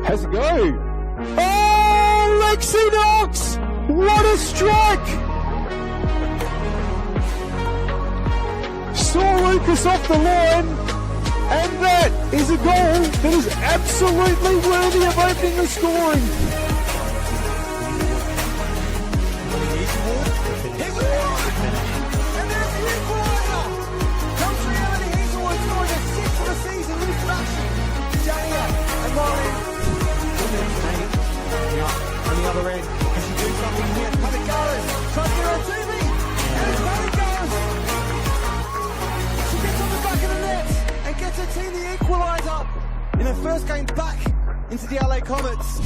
Has a go. Oh, Lexi Knox! What a strike! Saw Lucas off the line, and that is a goal that is absolutely worthy of opening the scoring. And there's the equaliser! Comes reality, Hazelwood scoring a sixth of the season with production. Jania and Lauren. Adelaide Comets.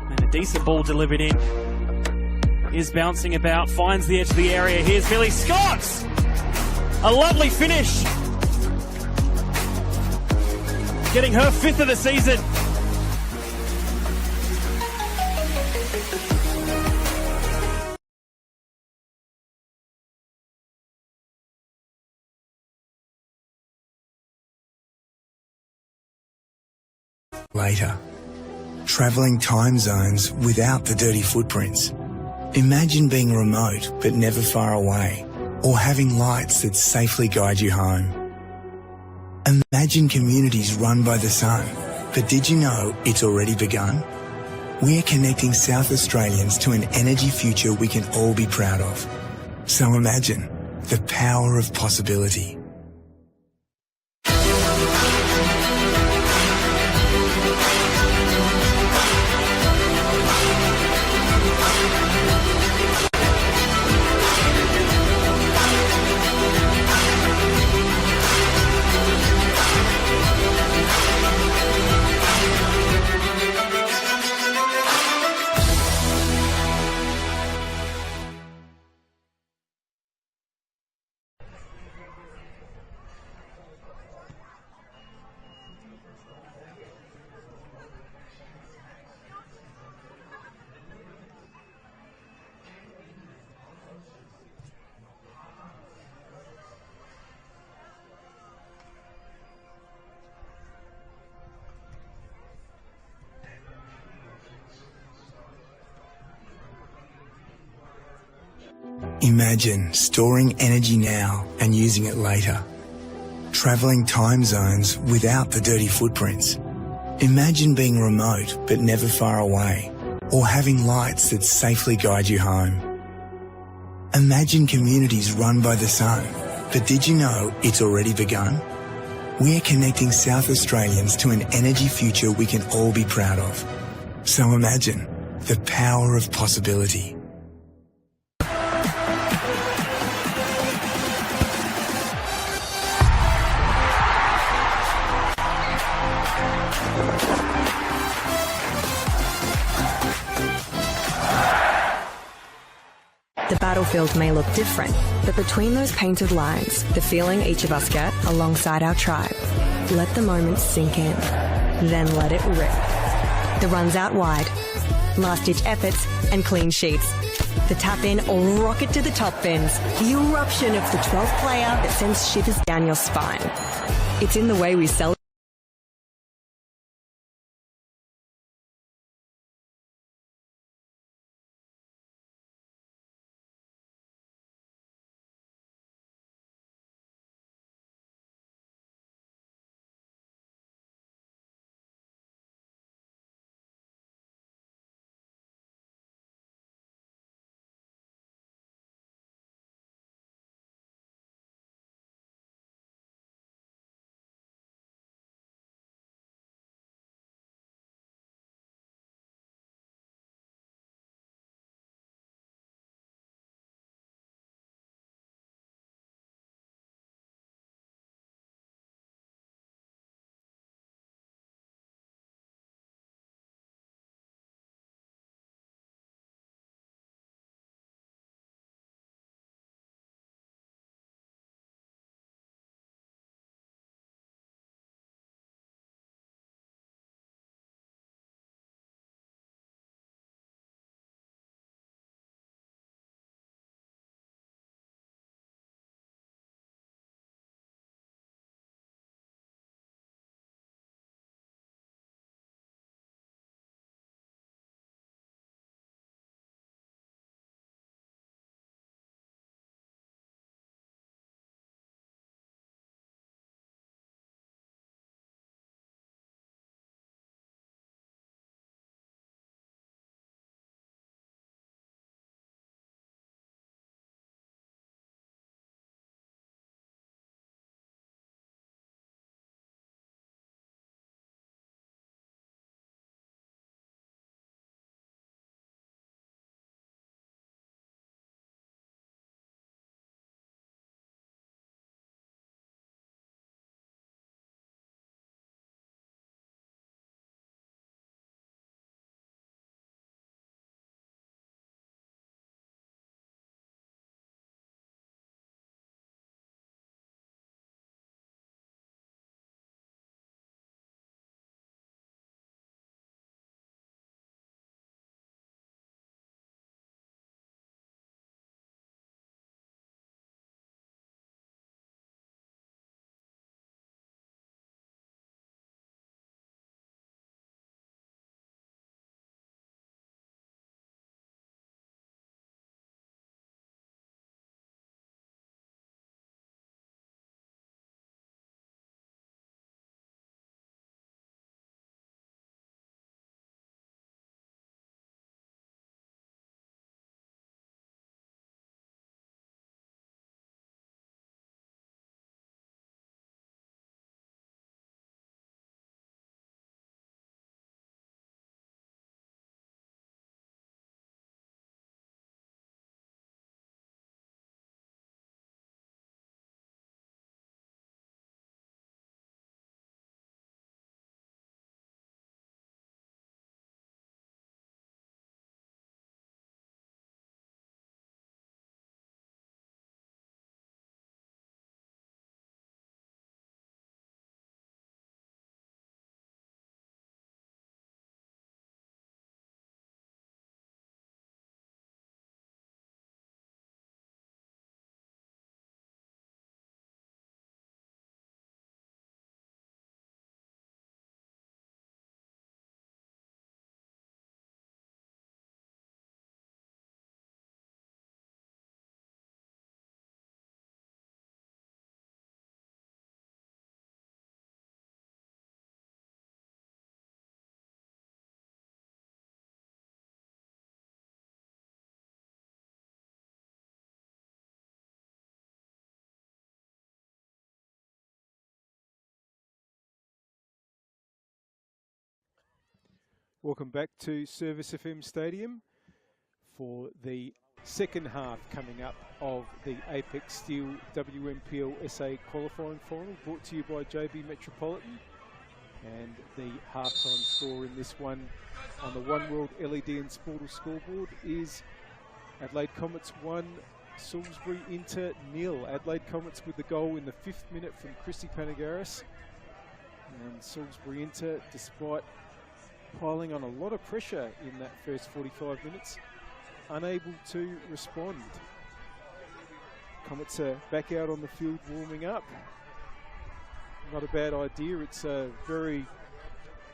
And a decent ball delivered in. Is bouncing about, finds the edge of the area. Here's Millie Scott! A lovely finish. Getting her 5th of the season. Later. Travelling time zones without the dirty footprints. Imagine being remote but never far away, or having lights that safely guide you home. Imagine communities run by the sun, but did you know it's already begun? We're connecting South Australians to an energy future we can all be proud of. So imagine the power of possibility. Imagine storing energy now and using it later. Travelling time zones without the dirty footprints. Imagine being remote but never far away, or having lights that safely guide you home. Imagine communities run by the sun, but did you know it's already begun? We're connecting South Australians to an energy future we can all be proud of. So imagine the power of possibility. The battlefield may look different, but between those painted lines, the feeling each of us get alongside our tribe. Let the moment sink in, then let it rip. The runs out wide, last-ditch efforts and clean sheets. The tap-in or rocket to the top bins. The eruption of the 12th player that sends shivers down your spine. It's in the way we celebrate. Welcome back to Service FM Stadium for the second half coming up of the Apex Steel WNPLSA qualifying final, brought to you by JB Metropolitan. And the halftime score in this one on the One World LED and Sportal scoreboard is Adelaide Comets 1, Salisbury Inter 0. Adelaide Comets with the goal in the 5th minute from Chrissy Panagaris. And Salisbury Inter, despite piling on a lot of pressure in that first 45 minutes, unable to respond. Comets are back out on the field warming up. Not a bad idea. It's a very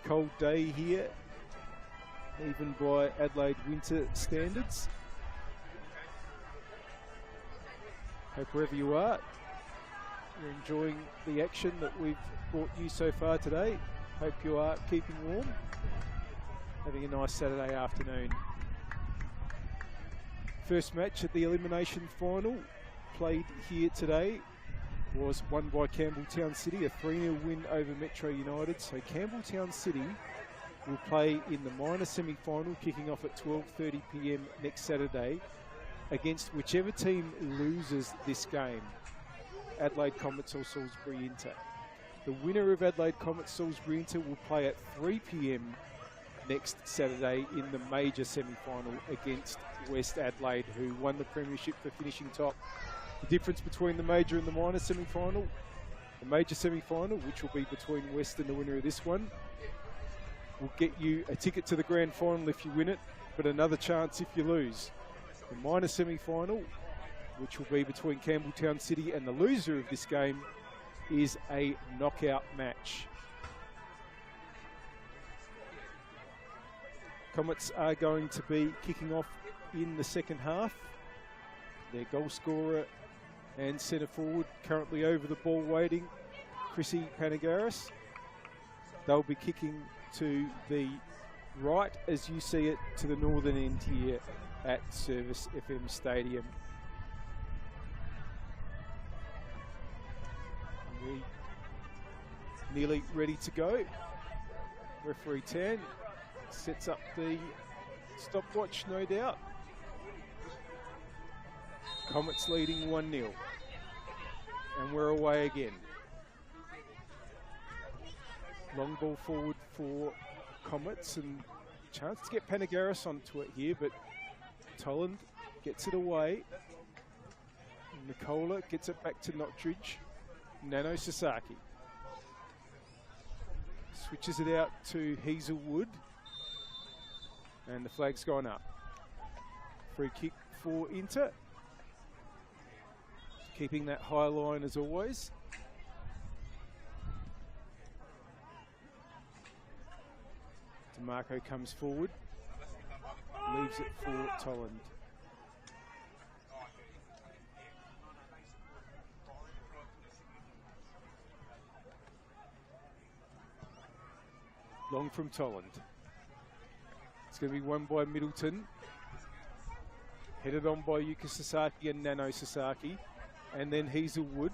cold day here, even by Adelaide winter standards. Hope wherever you are, you're enjoying the action that we've brought you so far today. Hope you are keeping warm, having a nice Saturday afternoon. First match at the elimination final played here today was won by Campbelltown City, a 3-0 win over Metro United. So Campbelltown City will play in the minor semi-final, kicking off at 12:30 p.m. next Saturday against whichever team loses this game, Adelaide Comets or Salisbury Inter. The winner of Adelaide Comets Salisbury Inter will play at 3 p.m. next Saturday in the major semi-final against West Adelaide, who won the premiership for finishing top. The difference between the major and the minor semi-final, the major semi-final, which will be between West and the winner of this one, will get you a ticket to the grand final if you win it, but another chance if you lose. The minor semi-final, which will be between Campbelltown City and the loser of this game, is a knockout match. Comets are going to be kicking off in the second half. Their goal scorer and centre forward currently over the ball waiting, Chrissy Panagaris. They'll be kicking to the right, as you see it, to the northern end here at Service FM Stadium. We nearly ready to go. Referee Tan sets up the stopwatch, no doubt. Comets leading 1-0. And we're away again. Long ball forward for Comets, and chance to get Panagaris onto it here, but Toland gets it away. Nicola gets it back to Nottridge. Nano Sasaki switches it out to Hazelwood, and the flag's gone up. Free kick for Inter. Keeping that high line as always. DeMarco comes forward, leaves it for Toland. Long from Toland. It's going to be won by Middleton. Headed on by Yuka Sasaki and Nano Sasaki. And then Hazelwood.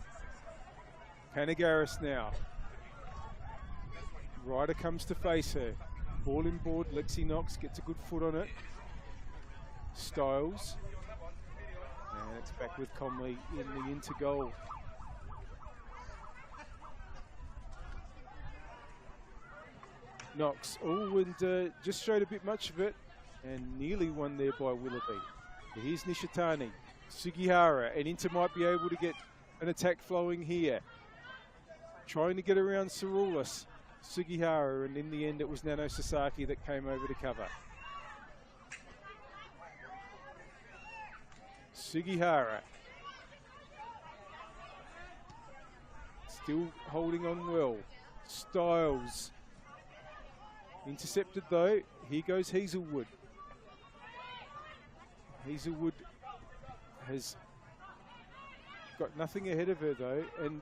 Panagaris now. Ryder comes to face her. Ball in board. Lexi Knox gets a good foot on it. Styles. And it's back with Comley in the Inter goal. Knox. Oh, and just showed a bit much of it. And nearly won there by Willoughby. But here's Nishitani. Sugihara, and Inter might be able to get an attack flowing here. Trying to get around Saroulis. Sugihara, and in the end it was Nano Sasaki that came over to cover. Sugihara. Still holding on well. Styles. Intercepted though. Here goes Hazelwood. Hazelwood has got nothing ahead of her though, and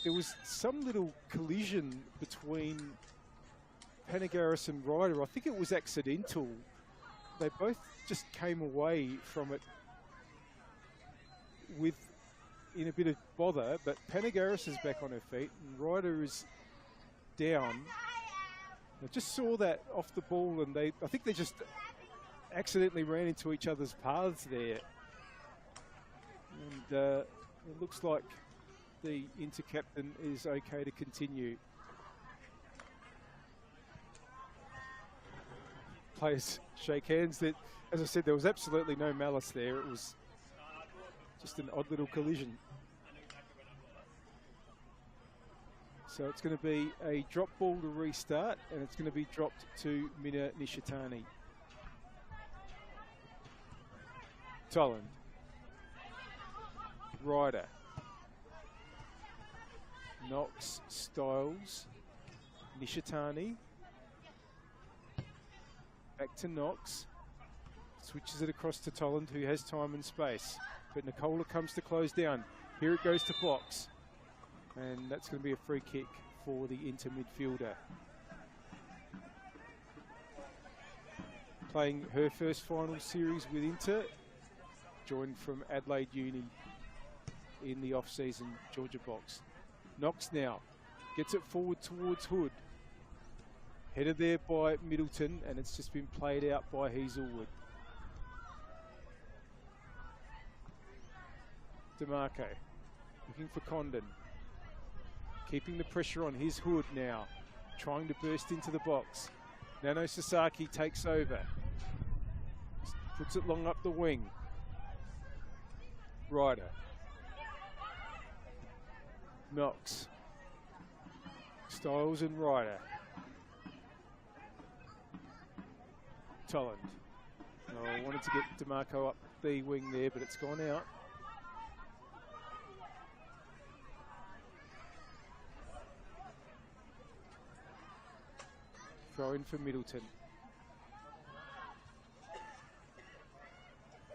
there was some little collision between Panagaris and Ryder. I think it was accidental. They both just came away from it in a bit of bother, but Panagaris is back on her feet and Ryder is down. I just saw that off the ball, and I think they just accidentally ran into each other's paths there. And it looks like the inter-captain is okay to continue. Players shake hands. That, as I said, there was absolutely no malice there. It was just an odd little collision. So it's going to be a drop ball to restart, and it's going to be dropped to Mina Nishitani. Toland. Ryder. Knox, Styles, Nishitani. Back to Knox. Switches it across to Toland, who has time and space. But Nicola comes to close down. Here it goes to Fox. And that's going to be a free kick for the Inter midfielder. Playing her first final series with Inter. Joined from Adelaide Uni in the off-season Georgia box. Knox now gets it forward towards Hood. Headed there by Middleton, and it's just been played out by Hazelwood. DeMarco looking for Condon. Keeping the pressure on his Hood now. Trying to burst into the box. Nano Sasaki takes over. Puts it long up the wing. Ryder. Knox. Styles and Ryder. Toland. Oh, I wanted to get DeMarco up the wing there, but it's gone out. Throw in for Middleton.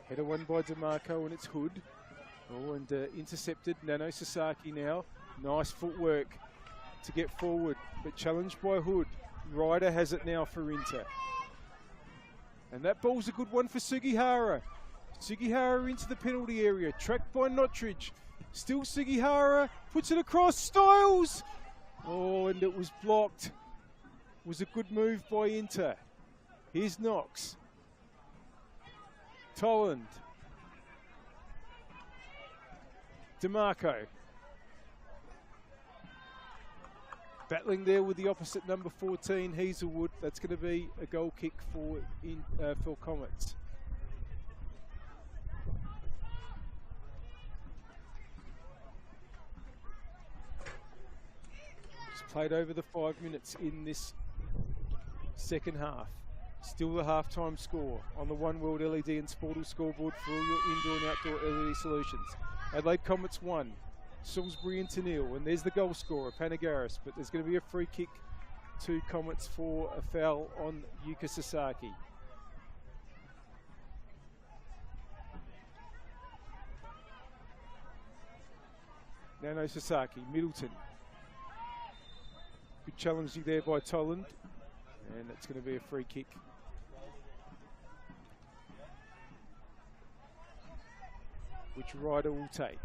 Header won by DeMarco, and it's Hood. Oh, and intercepted. Nano Sasaki now. Nice footwork to get forward, but challenged by Hood. Ryder has it now for Inter. And that ball's a good one for Sugihara. Sugihara into the penalty area, tracked by Nottridge. Still Sugihara, puts it across, Styles! Oh, and it was blocked. Was a good move by Inter. Here's Knox. Toland. DeMarco. Battling there with the opposite number 14, Hazelwood. That's going to be a goal kick for Comets. Just played over the 5 minutes in this second half. Still the halftime score on the One World LED and Sportal scoreboard for all your indoor and outdoor LED solutions. Adelaide Comets 1, Salisbury into 0, and there's the goal scorer, Panagaris, but there's going to be a free kick to Comets for a foul on Yuka Sasaki. Nano Sasaki, Middleton. Good challenge there by Toland, and it's going to be a free kick. Which Ryder will take.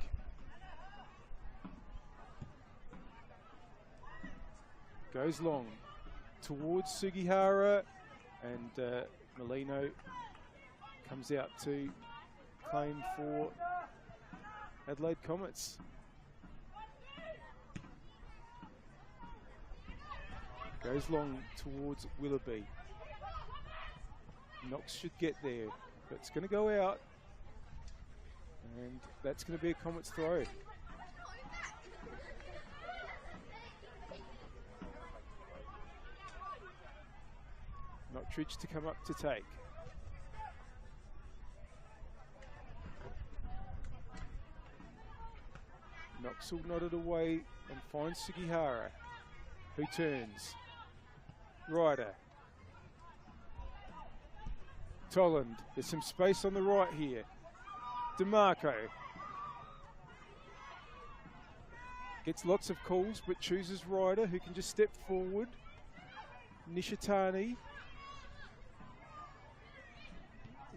Goes long towards Sugihara, and Molino comes out to claim for Adelaide Comets. Goes long towards Willoughby. Knox should get there, but it's going to go out. And that's going to be a Comets throw. Nottridge to come up to take. Knox will nod it away and finds Sugihara, who turns. Ryder. Toland. There's some space on the right here. DeMarco. Gets lots of calls, but chooses Ryder, who can just step forward. Nishitani.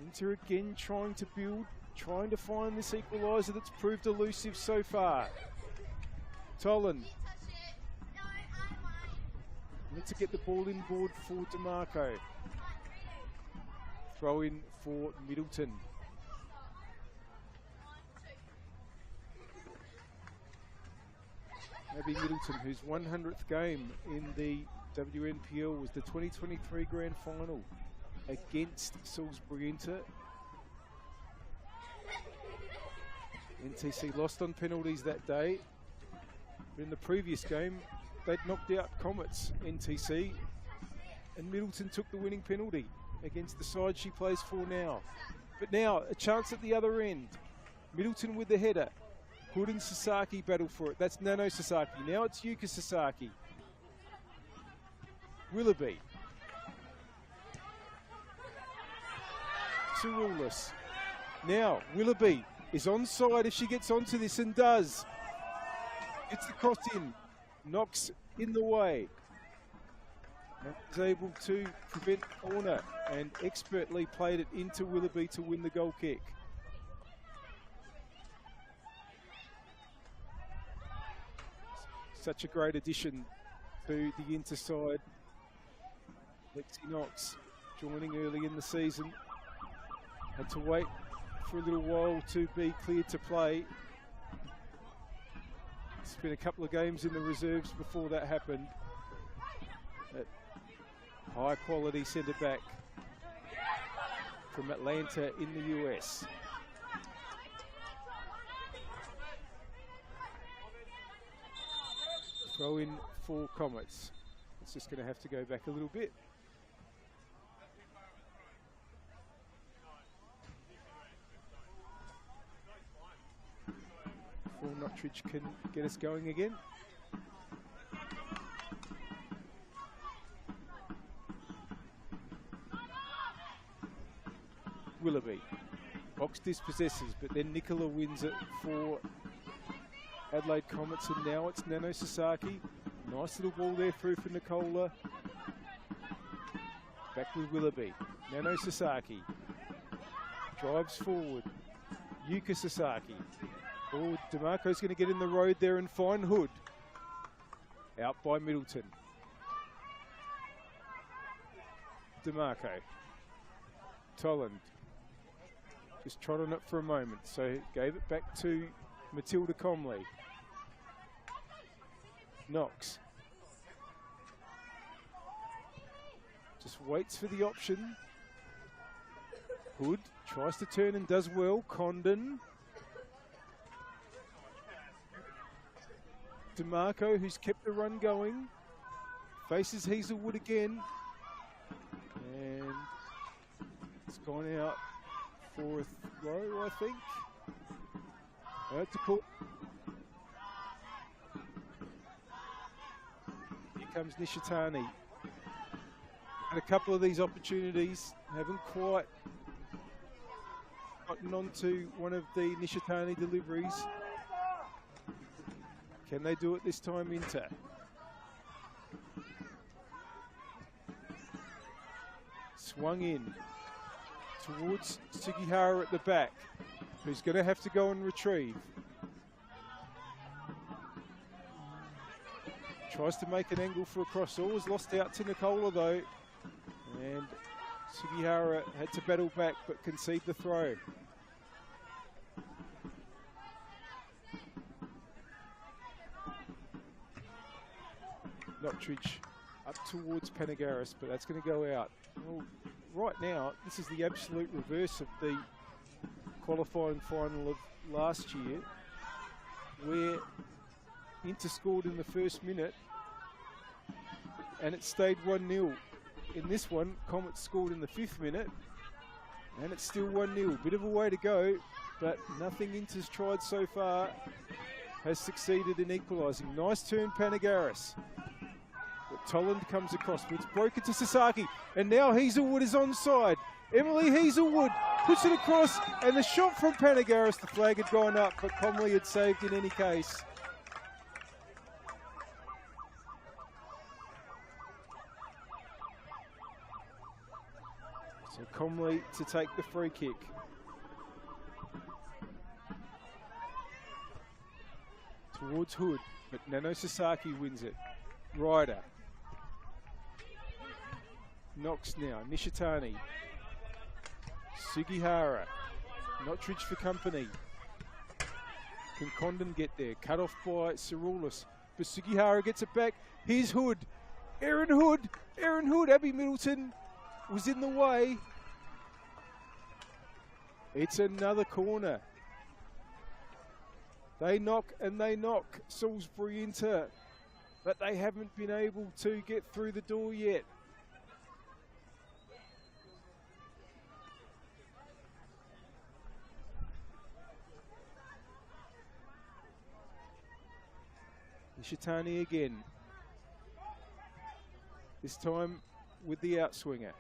Inter again trying to build, trying to find this equaliser that's proved elusive so far. Toland. to get the ball inboard for DeMarco. Throw in for Middleton. Abby Middleton, whose 100th game in the WNPL was the 2023 Grand Final against Salisbury Inter. NTC lost on penalties that day, but in the previous game they'd knocked out Comets, NTC, and Middleton took the winning penalty against the side she plays for now. But now a chance at the other end. Middleton with the header. Hood and Sasaki battle for it. That's Nano Sasaki. Now it's Yuka Sasaki. Willoughby. Cerulis. Now Willoughby is onside if she gets onto this, and does. Gets the cross in. Knocks in the way. And is able to prevent corner, and expertly played it into Willoughby to win the goal kick. Such a great addition to the Inter side. Lexi Knox joining early in the season. Had to wait for a little while to be cleared to play. It's been a couple of games in the reserves before that happened. High quality centre back from Atlanta in the US. Throw in for Comets. It's just going to have to go back a little bit. Before Notridge can get us going again. Willoughby. Box dispossesses, but then Nicola wins it for Adelaide Comets, and now it's Nano Sasaki. Nice little ball there through for Nicola. Back with Willoughby. Nano Sasaki. Drives forward. Yuka Sasaki. Oh, DeMarco's going to get in the road there and find Hood. Out by Middleton. DeMarco. Tolland. Just trod on it for a moment, so gave it back to Matilda Comley. Knox. Just waits for the option. Hood tries to turn and does well. Condon. DeMarco, who's kept the run going, faces Hazelwood again. And it's gone out for a throw, I think. To call. Here comes Nishitani. Had a couple of these opportunities, haven't quite gotten onto one of the Nishitani deliveries. Can they do it this time, Inter? Swung in towards Sugihara at the back, who's going to have to go and retrieve. Tries to make an angle for a cross. Always lost out to Nicola though. And Sugihara had to battle back but concede the throw. Notridge up towards Panagaris, but that's going to go out. Well, right now, this is the absolute reverse of the qualifying final of last year, where Inter scored in the first minute and it stayed 1-0. In this one, Comets scored in the 5th minute and it's still 1-0. Bit of a way to go, but nothing Inter's tried so far has succeeded in equalising. Nice turn, Panagaris. But Tolland comes across, but it's broken to Sasaki, and now Hazelwood is onside. Emily Hazelwood puts it across, and the shot from Panagaris, the flag had gone up, but Comley had saved in any case. So Comley to take the free kick. Towards Hood, but Nano Sasaki wins it. Ryder. Knox now, Nishitani. Sugihara. Notridge for company. Can Condon get there? Cut off by Cirulis. But Sugihara gets it back. Here's Hood. Aaron Hood. Aaron Hood. Abby Middleton was in the way. It's another corner. They knock and they knock Salisbury into, but they haven't been able to get through the door yet. Nishitani again. This time with the outswinger.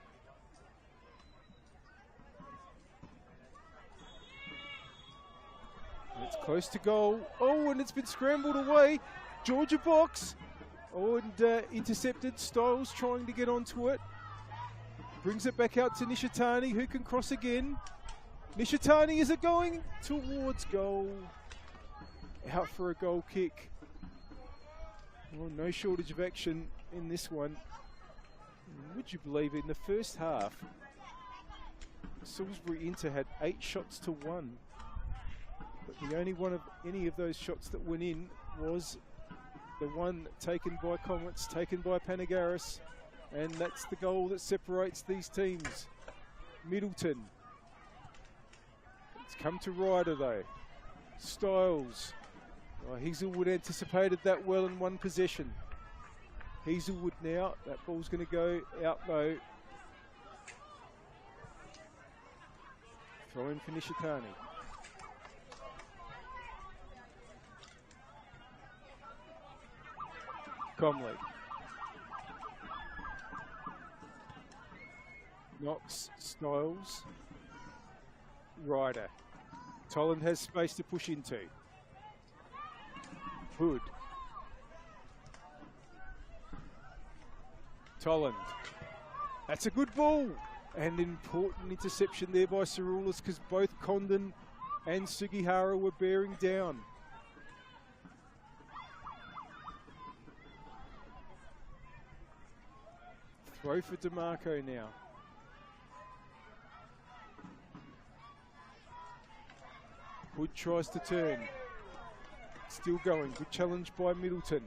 It's close to goal. Oh, and it's been scrambled away. Georgia box. Oh, and intercepted. Styles trying to get onto it. Brings it back out to Nishitani, who can cross again. Nishitani, is it going towards goal? Out for a goal kick. Well, no shortage of action in this one. Would you believe it? In the first half, Salisbury Inter had 8 shots to 1. But the only one of any of those shots that went in was the one taken by Comets, taken by Panagaris, and that's the goal that separates these teams. Middleton. It's come to Ryder though. Styles. Oh, Hazelwood anticipated that well in one possession. Hazelwood now, that ball's going to go out low. Throw in for Nishitani. Comley. Knox, Styles, Ryder. Toland has space to push into. Hood. Toland. That's a good ball. And important interception there by Cirulis because both Condon and Sugihara were bearing down. Throw for DeMarco now. Hood tries to turn. Still going. Good challenge by Middleton.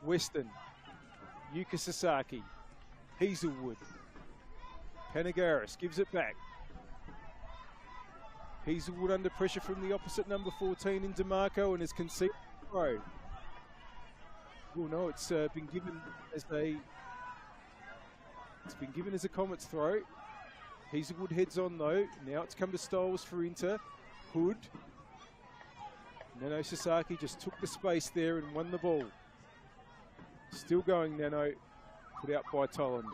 Weston. Yuka Sasaki. Hazelwood. Panagaris gives it back. Hazelwood under pressure from the opposite number 14 in DeMarco and has conceded the throw. Oh no, it's been given as a Comets throw. Hazelwood heads on though. Now it's come to Styles for Inter. Hood. Nano Sasaki just took the space there and won the ball. Still going, Nano. Put out by Toland.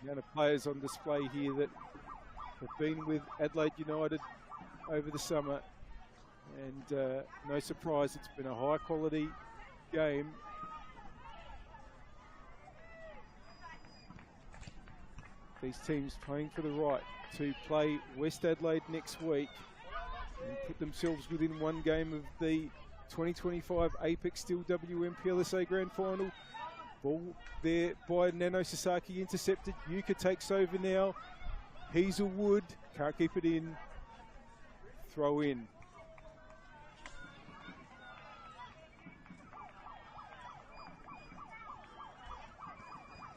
The amount of players on display here that have been with Adelaide United over the summer. And no surprise, it's been a high quality game. These teams playing for the right to play West Adelaide next week and put themselves within one game of the 2025 Apex Steel WNPLSA Grand Final. Ball there by Nano Sasaki, intercepted. Yuka takes over now. Hazelwood can't keep it in. Throw in.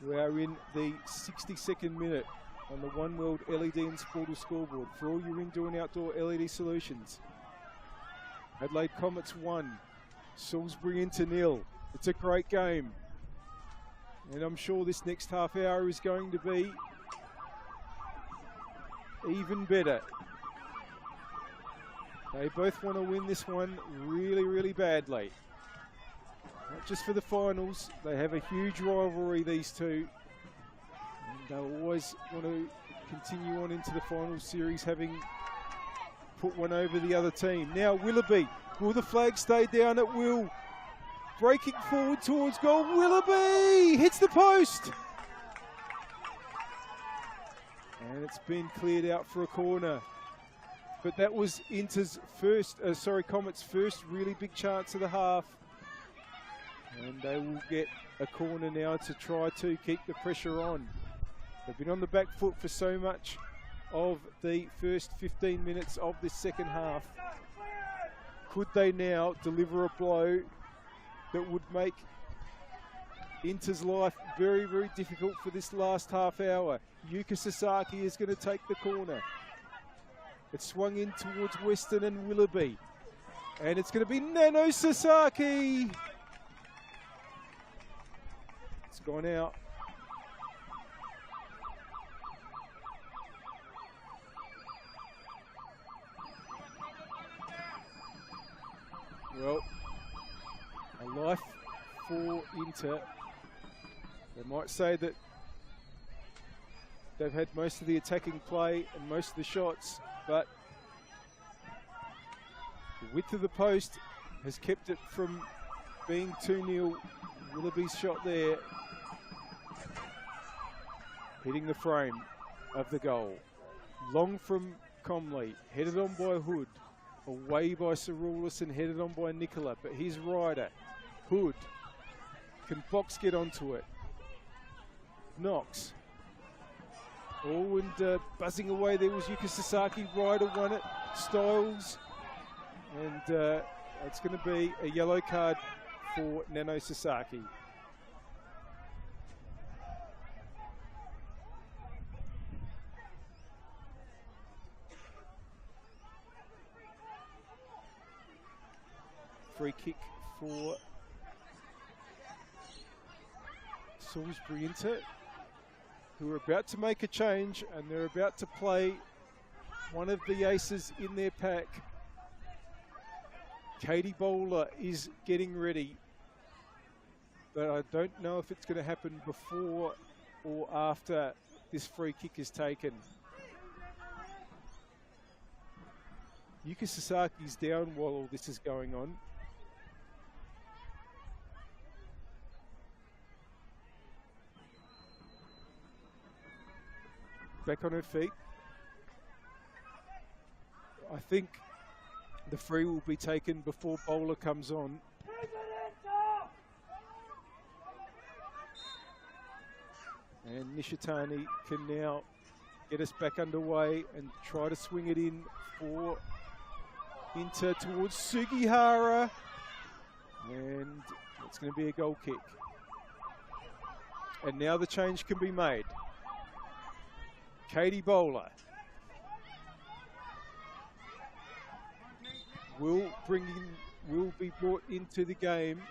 We are in the 62nd minute on the One World LED and Sportal scoreboard for all your indoor and outdoor LED solutions. Adelaide Comets 1, Salisbury Inter 0. It's a great game. And I'm sure this next half hour is going to be even better. They both want to win this one really, really badly. Not just for the finals, they have a huge rivalry, these two. And they'll always want to continue on into the final series, having put one over the other team. Now Willoughby, will the flag stay down? It will. Breaking forward towards goal, Willoughby hits the post. And it's been cleared out for a corner. But that was Inter's Comets' first really big chance of the half. And they will get a corner now to try to keep the pressure on. They've been on the back foot for so much of the first 15 minutes of this second half. Could they now deliver a blow that would make Inter's life very, very difficult for this last half hour? Yuka Sasaki is going to take the corner. It's swung in towards Weston and Willoughby. And it's going to be Nano Sasaki. It's gone out. Well, a life for Inter. They might say that they've had most of the attacking play and most of the shots, but the width of the post has kept it from being 2-0. Willoughby's shot there, hitting the frame of the goal. Long from Comley, headed on by Hood. Away by Cerulis and headed on by Nicola, but his rider, Hood, can Box get onto it? Knox. Oh, and buzzing away there was Yuka Sasaki. Ryder won it. Styles. And it's going to be a yellow card for Nano Sasaki. Free kick for Salisbury Inter, who are about to make a change, and they're about to play one of the aces in their pack. Katie Bowler is getting ready, but I don't know if it's going to happen before or after this free kick is taken. Yuka Sasaki's down while all this is going on. Back on her feet. I think the free will be taken before Bowler comes on. And Nishitani can now get us back underway and try to swing it in for Inter towards Sugihara. And it's going to be a goal kick. And now the change can be made. Katie Bowler will be brought into the game,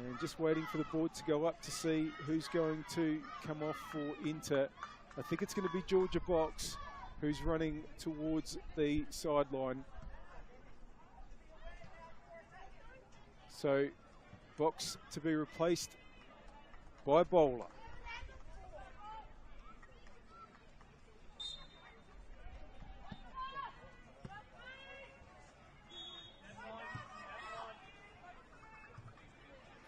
and just waiting for the board to go up to see who's going to come off for Inter. I think it's going to be Georgia Box who's running towards the sideline. So Box to be replaced by Bowler.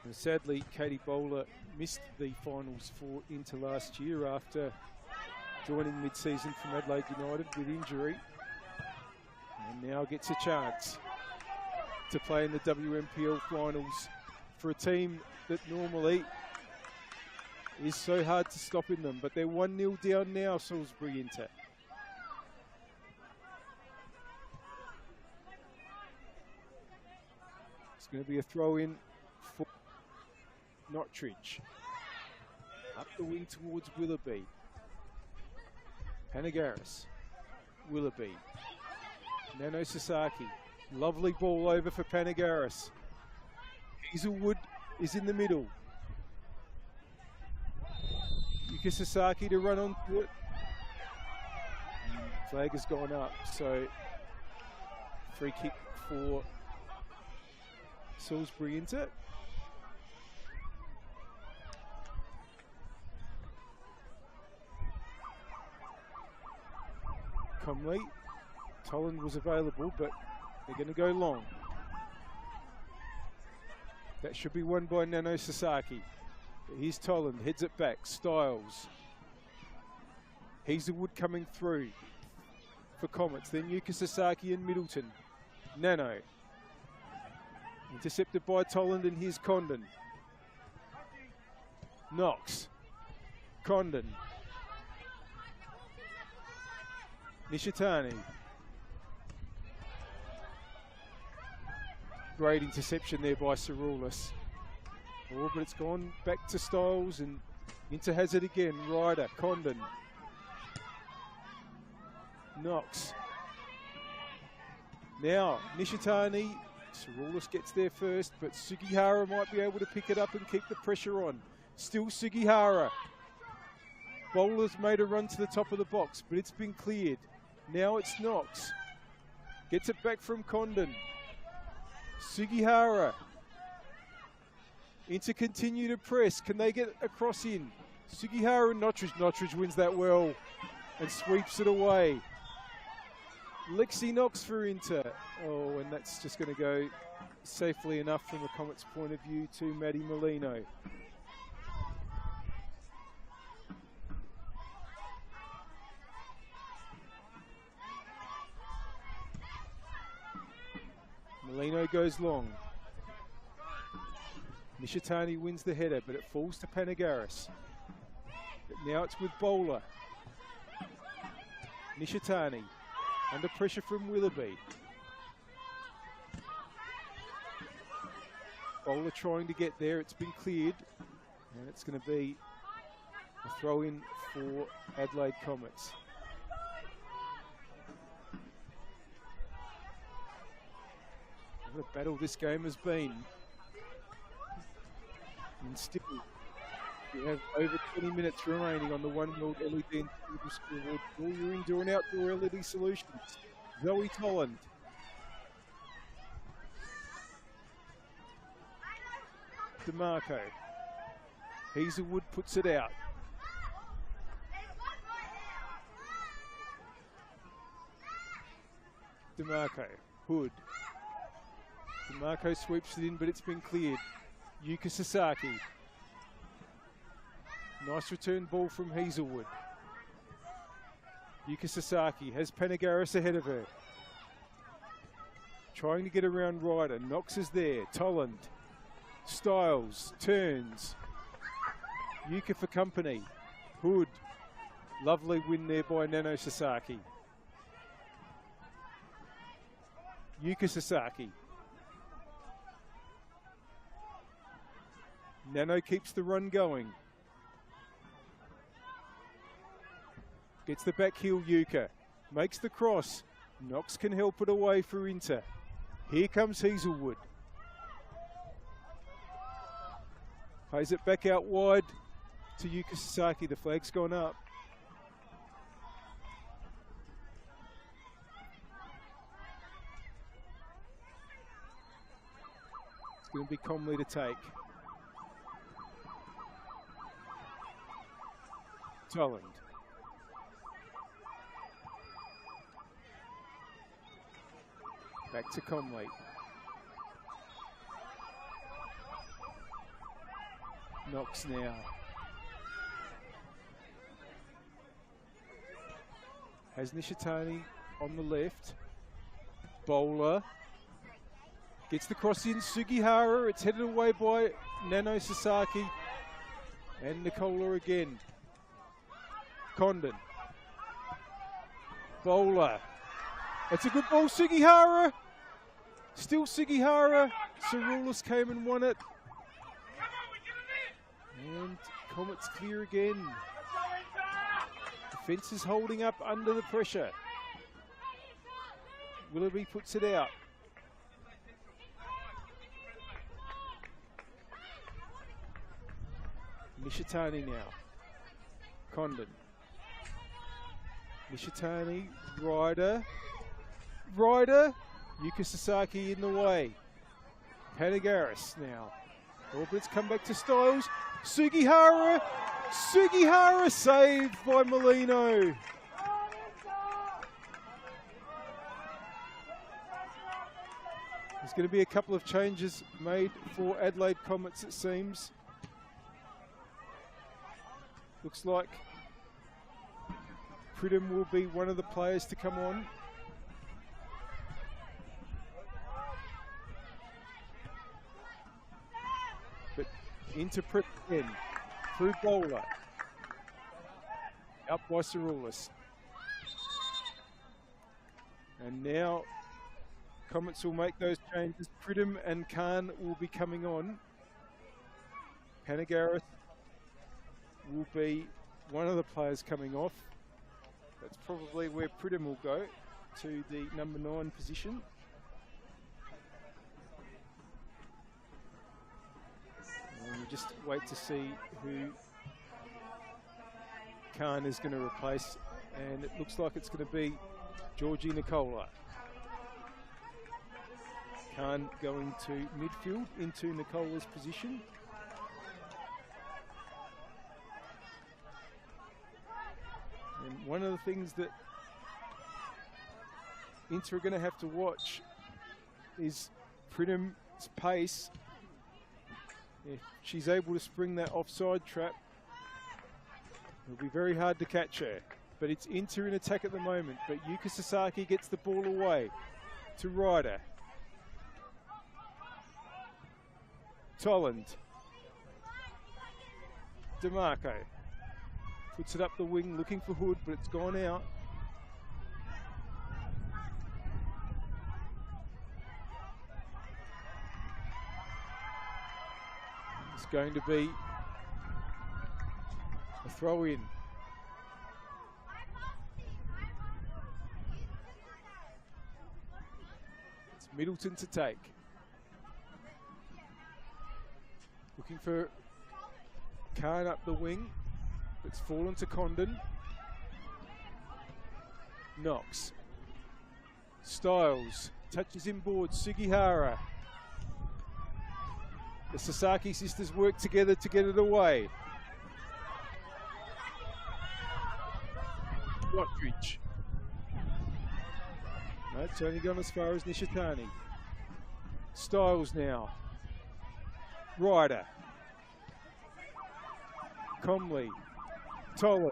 And sadly, Katie Bowler missed the finals for Inter last year after joining mid-season from Adelaide United with injury, and now gets a chance to play in the WMPL finals for a team that normally is so hard to stop in them. But they're 1-0 down now, Salisbury Inter. It's going to be a throw-in for Nottridge. Up the wing towards Willoughby. Panagaris. Willoughby. Nano Sasaki. Lovely ball over for Panagaris. Hazelwood is in the middle. Yuka Sasaki to run onto it. Flag has gone up, so free kick for Salisbury Inter. Comley. Toland was available, but they're going to go long. That should be won by Nano Sasaki. Here's Toland, heads it back. Styles. Hazelwood coming through for Comets. Then Yuka Sasaki and Middleton. Nano. Intercepted by Toland, and here's Condon. Knox. Condon. Nishitani. Great interception there by Saroulis. Oh, but it's gone back to Styles and Inter has it again. Ryder, Condon. Knox. Now, Nishitani. Saroulis gets there first, but Sugihara might be able to pick it up and keep the pressure on. Still Sugihara. Bowler's made a run to the top of the box, but it's been cleared. Now it's Knox. Gets it back from Condon. Sugihara. Inter continue to press. Can they get across in? Sugihara and Nottridge. Nottridge wins that well and sweeps it away. Lexi Knox for Inter. Oh, and that's just going to go safely enough from the Comets' point of view to Maddie Molino. Molino goes long. Nishitani wins the header, but it falls to Panagaris. But now it's with Bowler. Nishitani under pressure from Willoughby. Bowler trying to get there. It's been cleared, and it's going to be a throw in for Adelaide Comets. What a battle this game has been. And still, we have over 20 minutes remaining on the one-world LED and scoreboard. All your indoor and outdoor LED solutions. Zoe Tolland. DeMarco. Hazelwood puts it out. DeMarco. Hood. DeMarco sweeps it in, but it's been cleared. Yuka Sasaki. Nice return ball from Hazelwood. Yuka Sasaki has Panagaris ahead of her. Trying to get around Ryder. Knox is there. Tolland. Styles. Turns. Yuka for company. Hood. Lovely win there by Nano Sasaki. Yuka Sasaki. Nano keeps the run going. Gets the back heel, Yuka. Makes the cross. Knox can help it away for Inter. Here comes Hazelwood. Plays it back out wide to Yuka Sasaki. The flag's gone up. It's going to be Comley to take. Tolland. Back to Comley. Knox now. Has Nishitani on the left. Bowler. Gets the cross in. Sugihara. It's headed away by Nano Sasaki. And Nicola again. Condon. Bowler. That's a good ball, Sugihara. Still Sugihara. Saroulis came and won it. And Comets clear again. Defence is holding up under the pressure. Willoughby puts it out. Nishitani now. Condon. Nishitani, Ryder. Ryder. Yuka Sasaki in the way. Panagaris now. Oh, but it's come back to Styles. Sugihara. Sugihara saved by Molino. There's going to be a couple of changes made for Adelaide Comets, it seems. Looks like Pridham will be one of the players to come on. But into Pridham again, through Bowler. Out by Saroulis. And now Comets will make those changes. Pridham and Khan will be coming on. Panagaris will be one of the players coming off. That's probably where Pridham will go, to the number 9 position. And we just wait to see who Khan is going to replace, and it looks like it's going to be Georgie Nicola. Khan going to midfield into Nicola's position. And one of the things that Inter are going to have to watch is Pridham's pace. If she's able to spring that offside trap, it'll be very hard to catch her. But it's Inter in attack at the moment. But Yuka Sasaki gets the ball away to Ryder. Tolland. DeMarco. Puts it up the wing, looking for Hood, but it's gone out. It's going to be a throw in. It's Middleton to take. Looking for Khan up the wing. It's fallen to Condon. Knox. Styles. Touches inboard. Sugihara. The Sasaki sisters work together to get it away. Rotridge. No, it's only gone as far as Nishitani. Styles now. Ryder. Comley. Tollett.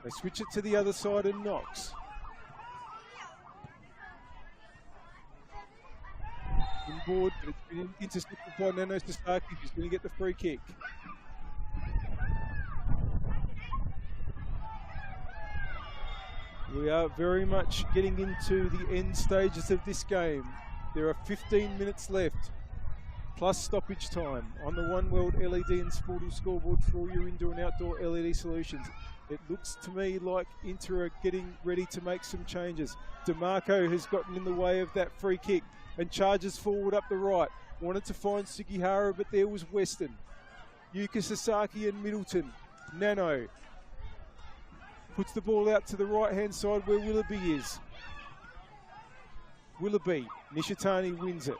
They switch it to the other side and Knox. Inboard, but it's been intercepted by Nano Sasaki, who's going to get the free kick. We are very much getting into the end stages of this game. There are 15 minutes left, plus stoppage time on the One World LED and Sportal scoreboard for all your indoor and outdoor LED solutions. It looks to me like Inter are getting ready to make some changes. DeMarco has gotten in the way of that free kick and charges forward up the right. Wanted to find Sugihara, but there was Weston. Yuka Sasaki and Middleton. Nano puts the ball out to the right-hand side where Willoughby is. Willoughby. Nishitani wins it.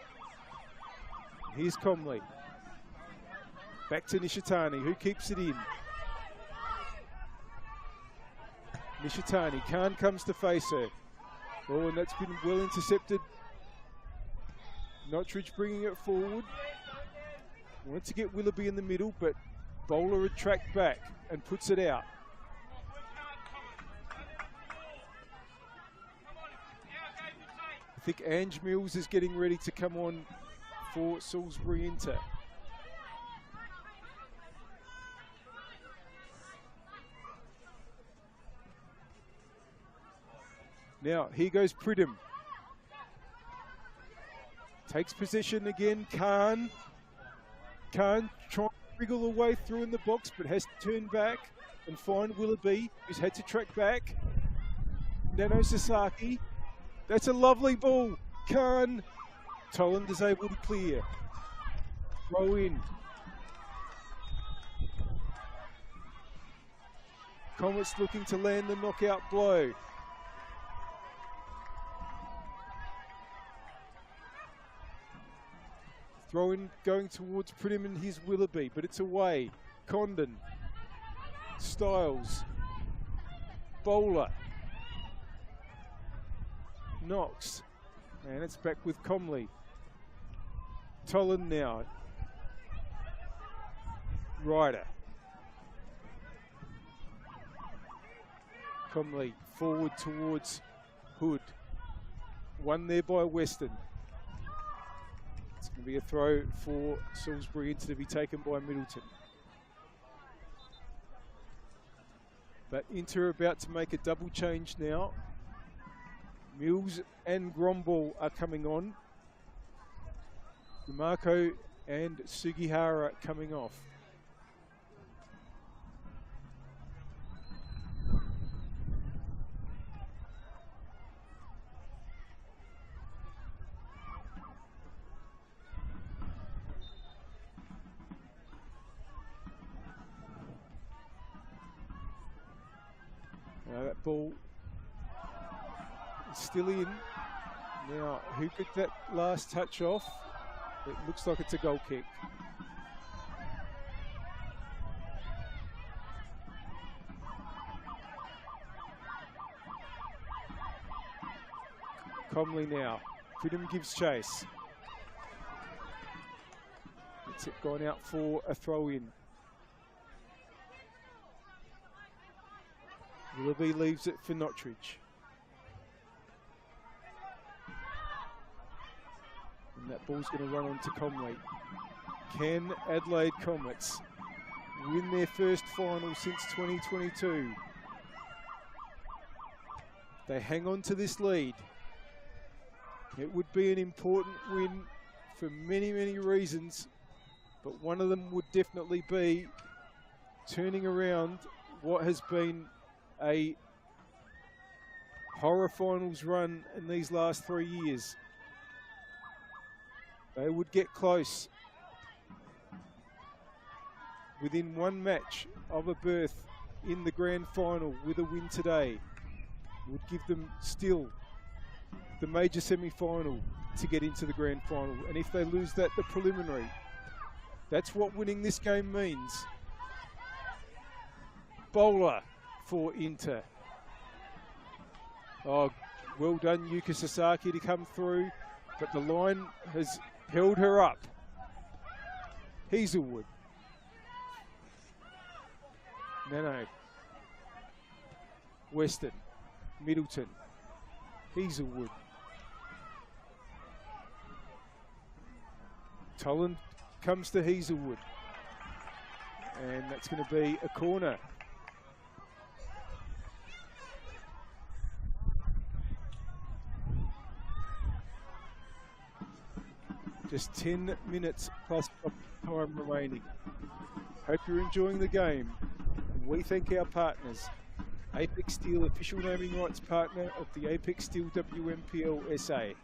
Here's Comley. Back to Nishitani, who keeps it in. Nishitani. Khan comes to face her. Oh, and that's been well intercepted. Notridge bringing it forward. Wanted to get Willoughby in the middle, but Bowler had tracked back and puts it out. I think Ange Mills is getting ready to come on for Salisbury Inter. Now, here goes Pridham. Takes possession again, Khan. Khan trying to wriggle away through in the box, but has to turn back and find Willoughby, who's had to track back. Nano Sasaki. That's a lovely ball. Khan. Tolland is able to clear. Throw in. Comets looking to land the knockout blow. Throw in going towards Pridham and his Willoughby, but it's away. Condon. Styles. Bowler. Knox. And it's back with Comley. Tolland now. Ryder. Comley forward towards Hood. One there by Weston. It's going to be a throw for Salisbury Inter to be taken by Middleton. But Inter about to make a double change now. Mills and Gromball are coming on. Yamako and Sugihara coming off. Now that ball is still in. Now, who got that last touch off? It looks like it's a goal kick. Comley now. Pridham gives chase. It's gone out for a throw in. Willoughby leaves it for Nottridge. And that ball's going to run on to Comley. Can Adelaide Comets win their first final since 2022? They hang on to this lead. It would be an important win for many, many reasons, but one of them would definitely be turning around what has been a horror finals run in these last 3 years. They would get close. Within one match of a berth in the grand final with a win today would give them still the major semi-final to get into the grand final. And if they lose that, the preliminary, that's what winning this game means. Bowler for Inter. Oh, well done Yuka Sasaki to come through, but the line has held her up. Hazelwood. Nano. Weston. Middleton. Hazelwood. Toland comes to Hazelwood. And that's going to be a corner. Just 10 minutes plus time remaining. Hope you're enjoying the game. And we thank our partners. Apex Steel, official naming rights partner of the Apex Steel WNPLSA.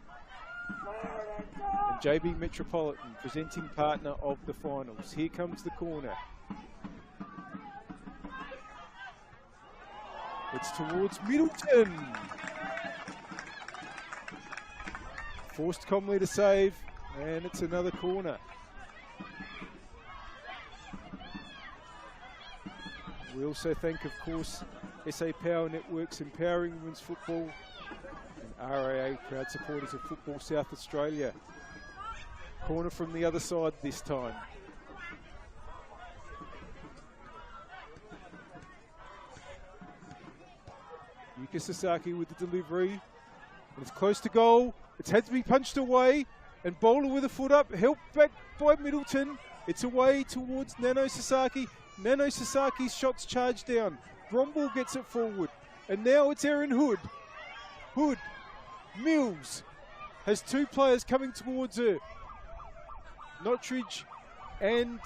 And JB Metropolitan, presenting partner of the finals. Here comes the corner. It's towards Middleton. Forced Comley to save. And it's another corner. We also thank, of course, SA Power Networks empowering women's football, and RAA, proud supporters of Football South Australia. Corner from the other side this time. Yuka Sasaki with the delivery. And it's close to goal. It's had to be punched away. And Bowler with a foot up, helped back by Middleton. It's away towards Nano Sasaki. Nano Sasaki's shots charged down. Gromball gets it forward. And now it's Erin Hood. Hood. Mills has two players coming towards her. Nottridge and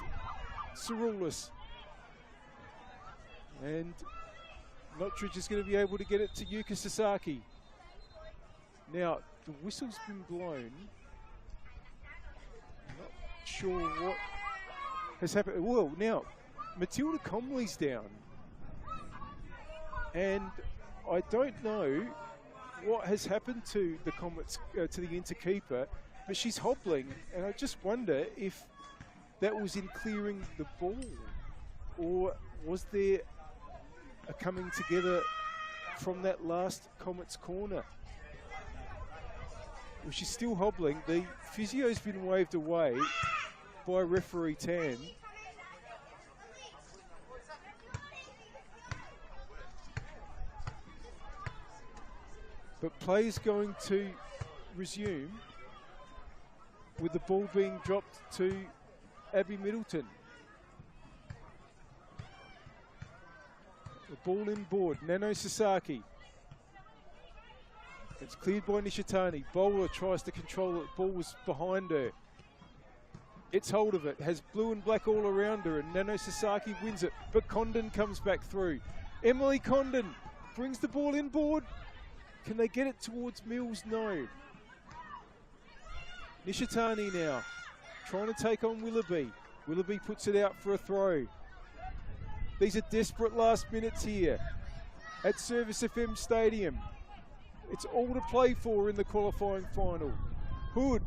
Cerulis. And Nottridge is going to be able to get it to Yuka Sasaki. Now, the whistle's been blown. Not sure what has happened. Well, now, Matilda Comley's down. And I don't know what has happened to the Comets, to the Inter keeper, but she's hobbling. And I just wonder if that was in clearing the ball, or was there a coming together from that last Comets corner? Well, she's still hobbling. The physio's been waved away by referee Tan. But play's going to resume with the ball being dropped to Abby Middleton. The ball inboard. Nano Sasaki. It's cleared by Nishitani. Bowler tries to control it. Ball was behind her. Gets hold of it. Has blue and black all around her, and Nano Sasaki wins it. But Condon comes back through. Emily Condon brings the ball inboard. Can they get it towards Mills? No. Nishitani now trying to take on Willoughby. Willoughby puts it out for a throw. These are desperate last minutes here at Service FM Stadium. It's all to play for in the qualifying final. Hood.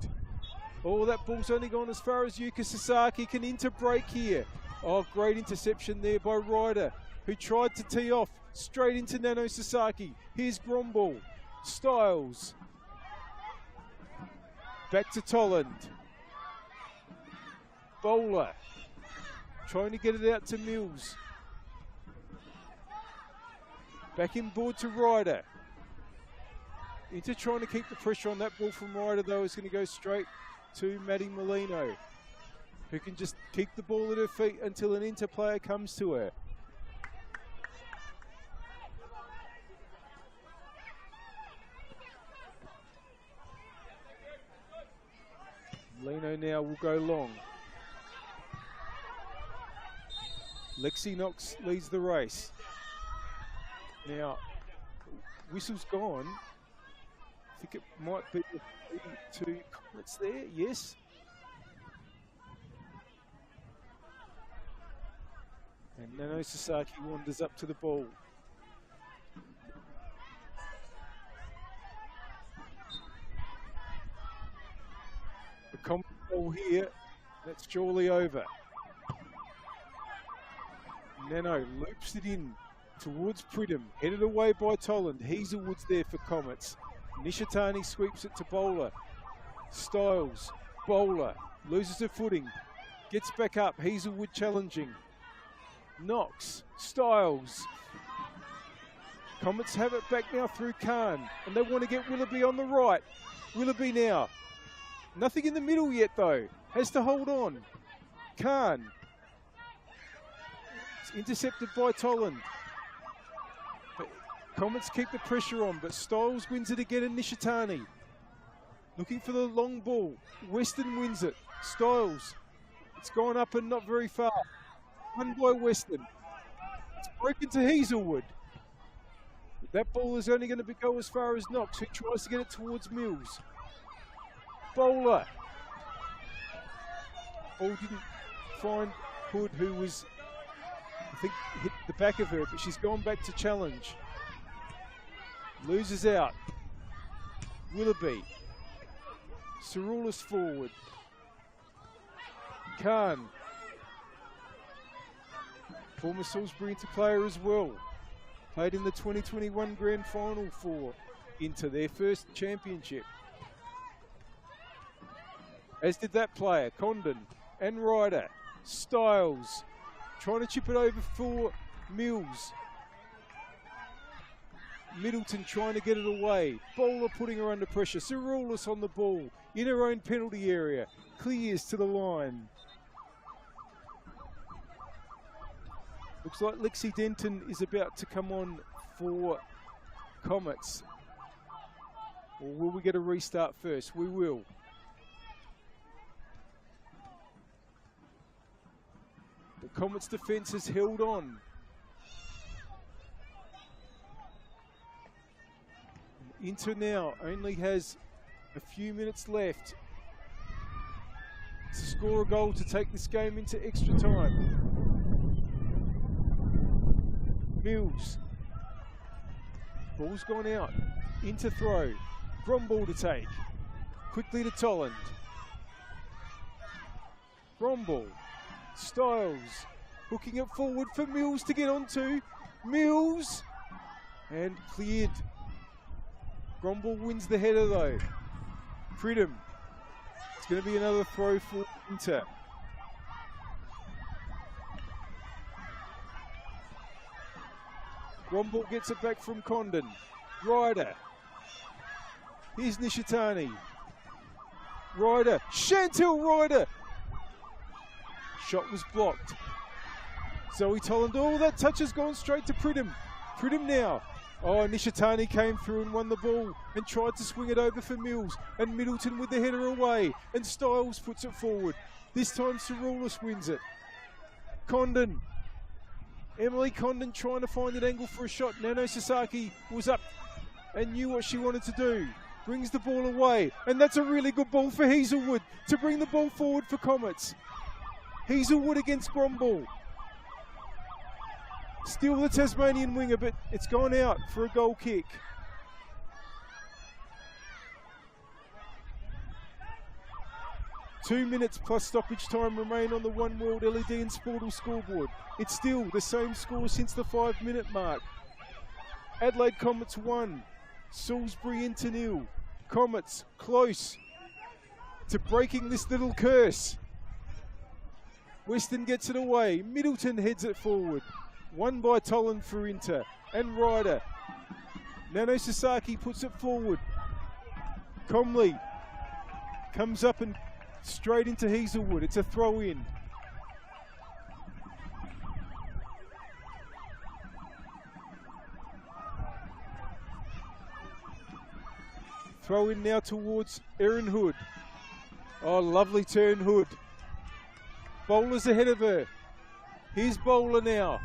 Oh, that ball's only gone as far as Yuka Sasaki. Can interbreak here. Oh, great interception there by Ryder, who tried to tee off straight into Nano Sasaki. Here's Gromball. Styles. Back to Tolland. Bowler. Trying to get it out to Mills. Back inboard to Ryder. Into trying to keep the pressure on that ball from Ryder, though, is going to go straight to Maddie Molino, who can just keep the ball at her feet until an Inter player comes to her. Molino now will go long. Lexi Knox leads the race. Now, whistle's gone. I think it might be to Comets there, yes. And Nano Sasaki wanders up to the ball. The Comets ball here, that's surely over. Nano loops it in towards Pridham, headed away by Tolland. Hazelwood's there for Comets. Nishitani sweeps it to Bowler. Styles, Bowler, loses her footing, gets back up. Hazelwood challenging. Knox, Styles. Comets have it back now through Khan, and they want to get Willoughby on the right. Willoughby now. Nothing in the middle yet, though. Has to hold on. Khan. It's intercepted by Tolland. Comets keep the pressure on, but Styles wins it again in Nishitani. Looking for the long ball. Weston wins it. Styles. It's gone up and not very far. Won by Weston. It's broken to Hazelwood. That ball is only going to go as far as Knox, who tries to get it towards Mills. Bowler. Ball didn't find Hood, who was, I think, hit the back of her, but she's gone back to challenge. Loses out. Willoughby. Cerulis forward. Khan. Former Salisbury Inter player as well. Played in the 2021 Grand Final for Inter, their first championship. As did that player, Condon and Ryder. Styles. Trying to chip it over for Mills. Middleton trying to get it away. Bowler putting her under pressure. Cerulis on the ball in her own penalty area. Clears to the line. Looks like Lexi Denton is about to come on for Comets. Or will we get a restart first? We will. The Comets defence has held on. Inter now only has a few minutes left to score a goal to take this game into extra time. Mills. Ball's gone out. Inter throw. Gromball to take. Quickly to Tolland. Gromball. Styles. Hooking it forward for Mills to get onto. Mills. And cleared. Gromball wins the header though. Pridham. It's going to be another throw for Inter. Gromball gets it back from Condon. Ryder. Here's Nishitani. Ryder. Chantel Ryder. Shot was blocked. Zoe Tolland. Oh, that touch has gone straight to Pridham. Pridham now. Oh, Nishitani came through and won the ball and tried to swing it over for Mills. And Middleton with the header away. And Styles puts it forward. This time Saroulis wins it. Condon. Emily Condon trying to find an angle for a shot. Nano Sasaki was up and knew what she wanted to do. Brings the ball away. And that's a really good ball for Hazelwood to bring the ball forward for Comets. Hazelwood against Gromball. Still the Tasmanian winger, but it's gone out for a goal kick. Two minutes plus stoppage time remain on the One World LED and Sportal scoreboard. It's still the same score since the 5-minute mark. Adelaide Comets 1, Salisbury into 0. Comets close to breaking this little curse. Weston gets it away. Middleton heads it forward. Won by Tolan for Inter and Ryder. Nano Sasaki puts it forward. Comley comes up and straight into Hazelwood. It's a throw in. Throw in now towards Erin Hood. Oh, lovely turn, Hood. Bowler's ahead of her. Here's Bowler now.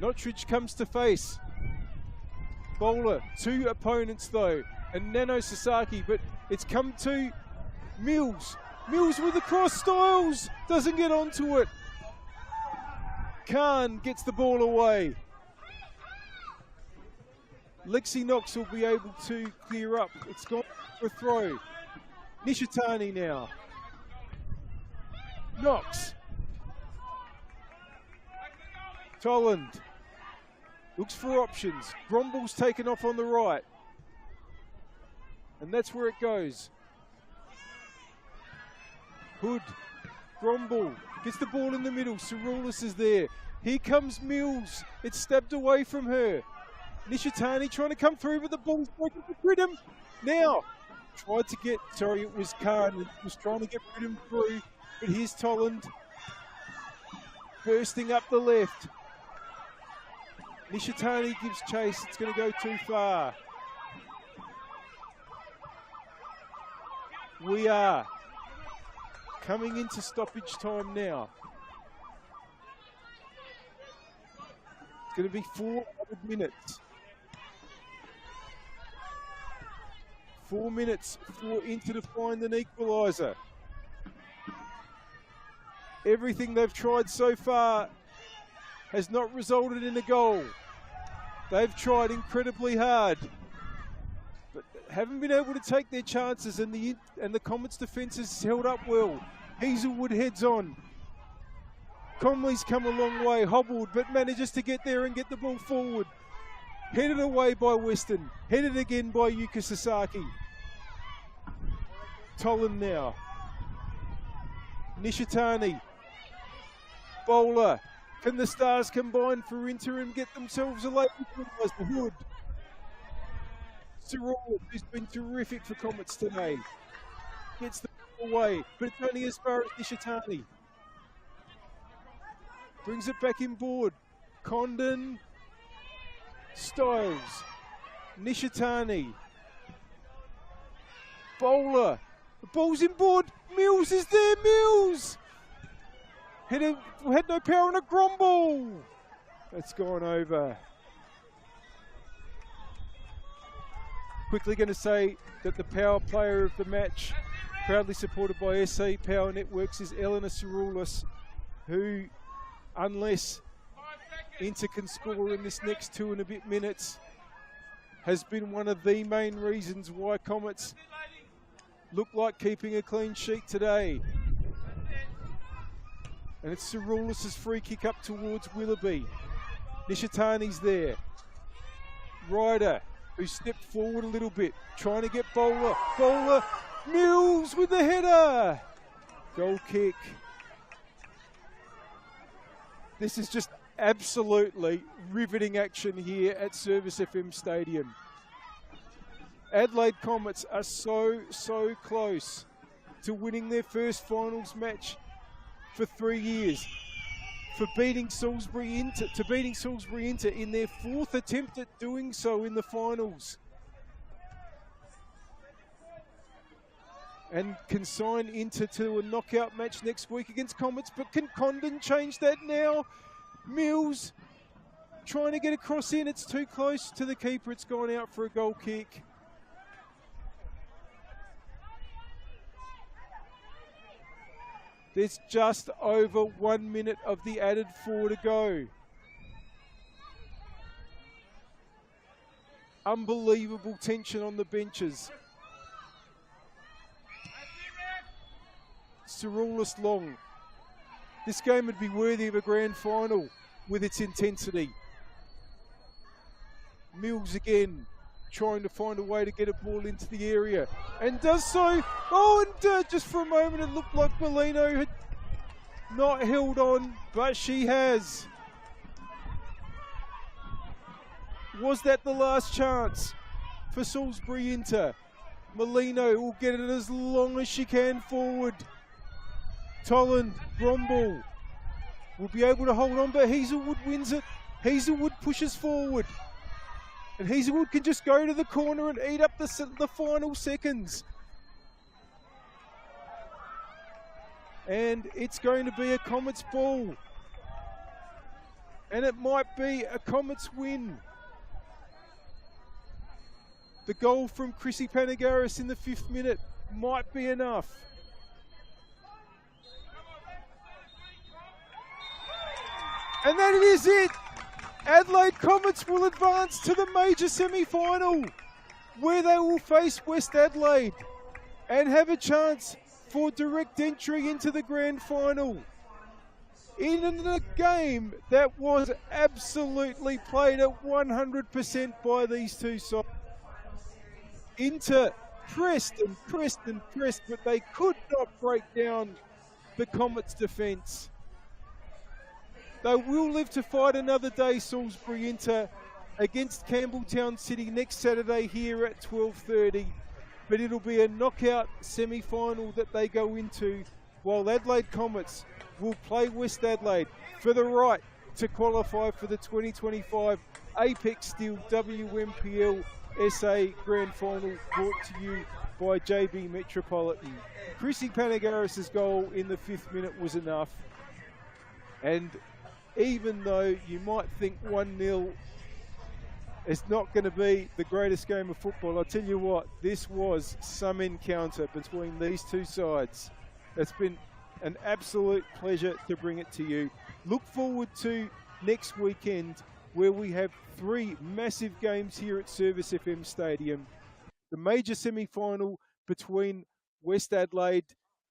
Notridge comes to face. Bowler, two opponents though, and Nano Sasaki, but it's come to Mills. Mills with the cross. Styles doesn't get onto it. Khan gets the ball away. Lexi Knox will be able to clear up. It's gone for a throw. Nishitani now. Knox. Toland looks for options. Gromball's taken off on the right. And that's where it goes. Hood. Gromball gets the ball in the middle. Saroulis is there. Here comes Mills. It's stabbed away from her. Nishitani trying to come through, but the ball's broken for Pridham. Now, tried to get, it was Khan. Was trying to get Pridham through, but here's Toland. Bursting up the left. Nishitani gives chase. It's going to go too far. We are coming into stoppage time now. It's going to be 4 minutes. 4 minutes for Inter to find an equaliser. Everything they've tried so far has not resulted in a goal. They've tried incredibly hard, but haven't been able to take their chances, and the Comets defence has held up well. Hazelwood heads on. Conley's come a long way, hobbled, but manages to get there and get the ball forward. Headed away by Weston, headed again by Yuka Sasaki. Tolan now. Nishitani. Bowler. Can the Stars combine for Inter and get themselves a late equaliser? Hood. Cyril, who's been terrific for Comets today, gets the ball away, but it's only as far as Nishitani. Brings it back in board. Condon. Styles. Nishitani. Bowler. The ball's in board. Mills is there. Mills! Had no power on a Gromball. That's gone over. Quickly going to say that the power player of the match, proudly supported by SA Power Networks, is Eleanor Saroulis, who, unless Inter can score in this next 2 and a bit minutes, has been one of the main reasons why Comets look like keeping a clean sheet today. And it's Saroulis' free kick up towards Willoughby. Nishitani's there. Ryder, who stepped forward a little bit, trying to get Bowler. Bowler, Mills with the header. Goal kick. This is just absolutely riveting action here at Service FM Stadium. Adelaide Comets are so close to winning their first finals match for 3 years. for beating Salisbury Inter in their 4th attempt at doing so in the finals. And can sign Inter to a knockout match next week against Comets, but can Condon change that now? Mills trying to get a cross in, it's too close to the keeper, it's gone out for a goal kick. There's just over 1 minute of the added 4 to go. Unbelievable tension on the benches. Ceruleus Long. This game would be worthy of a grand final with its intensity. Mills again, trying to find a way to get a ball into the area, and does so. Oh, and just for a moment it looked like Molino had not held on, but she has. Was that the last chance for Salisbury Inter? Molino will get it as long as she can forward. Tolland, Bromble will be able to hold on, but Hazelwood wins it. Hazelwood pushes forward. And Hazelwood can just go to the corner and eat up the final seconds. And it's going to be a Comets ball. And it might be a Comets win. The goal from Chrissy Panagaris in the 5th minute might be enough. And that is it. Adelaide Comets will advance to the major semi-final, where they will face West Adelaide and have a chance for direct entry into the grand final. In a game that was absolutely played at 100% by these two sides. Inter pressed and pressed and pressed, but they could not break down the Comets' defence. They will live to fight another day, Salisbury Inter, against Campbelltown City next Saturday here at 12:30. But it'll be a knockout semi-final that they go into, while Adelaide Comets will play West Adelaide for the right to qualify for the 2025 Apex Steel WNPLSA Grand Final, brought to you by JB Metropolitan. Chrissy Panagaris' goal in the 5th minute was enough. And even though you might think 1-0 is not going to be the greatest game of football, I'll tell you what, this was some encounter between these two sides. It's been an absolute pleasure to bring it to you. Look forward to next weekend, where we have 3 massive games here at Service FM Stadium. The major semi-final between West Adelaide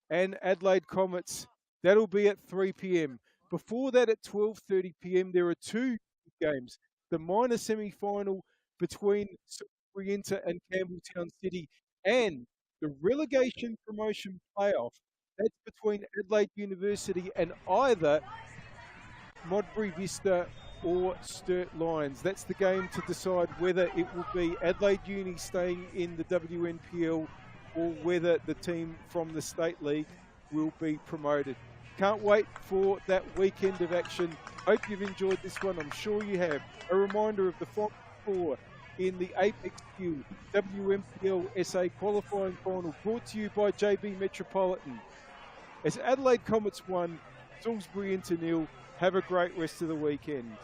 and Adelaide Comets, that'll be at 3 p.m. Before that, at 12:30 p.m, there are 2 games. The minor semi-final between Salisbury Inter and Campbelltown City, and the relegation promotion playoff. That's between Adelaide University and either Modbury Vista or Sturt Lions. That's the game to decide whether it will be Adelaide Uni staying in the WNPL or whether the team from the State League will be promoted. Can't wait for that weekend of action. Hope you've enjoyed this one. I'm sure you have. A reminder of the Final Four in the Apex Steel WNPLSA qualifying final, brought to you by JB Metropolitan. As Adelaide Comets 1, Salisbury Inter 0. Have a great rest of the weekend.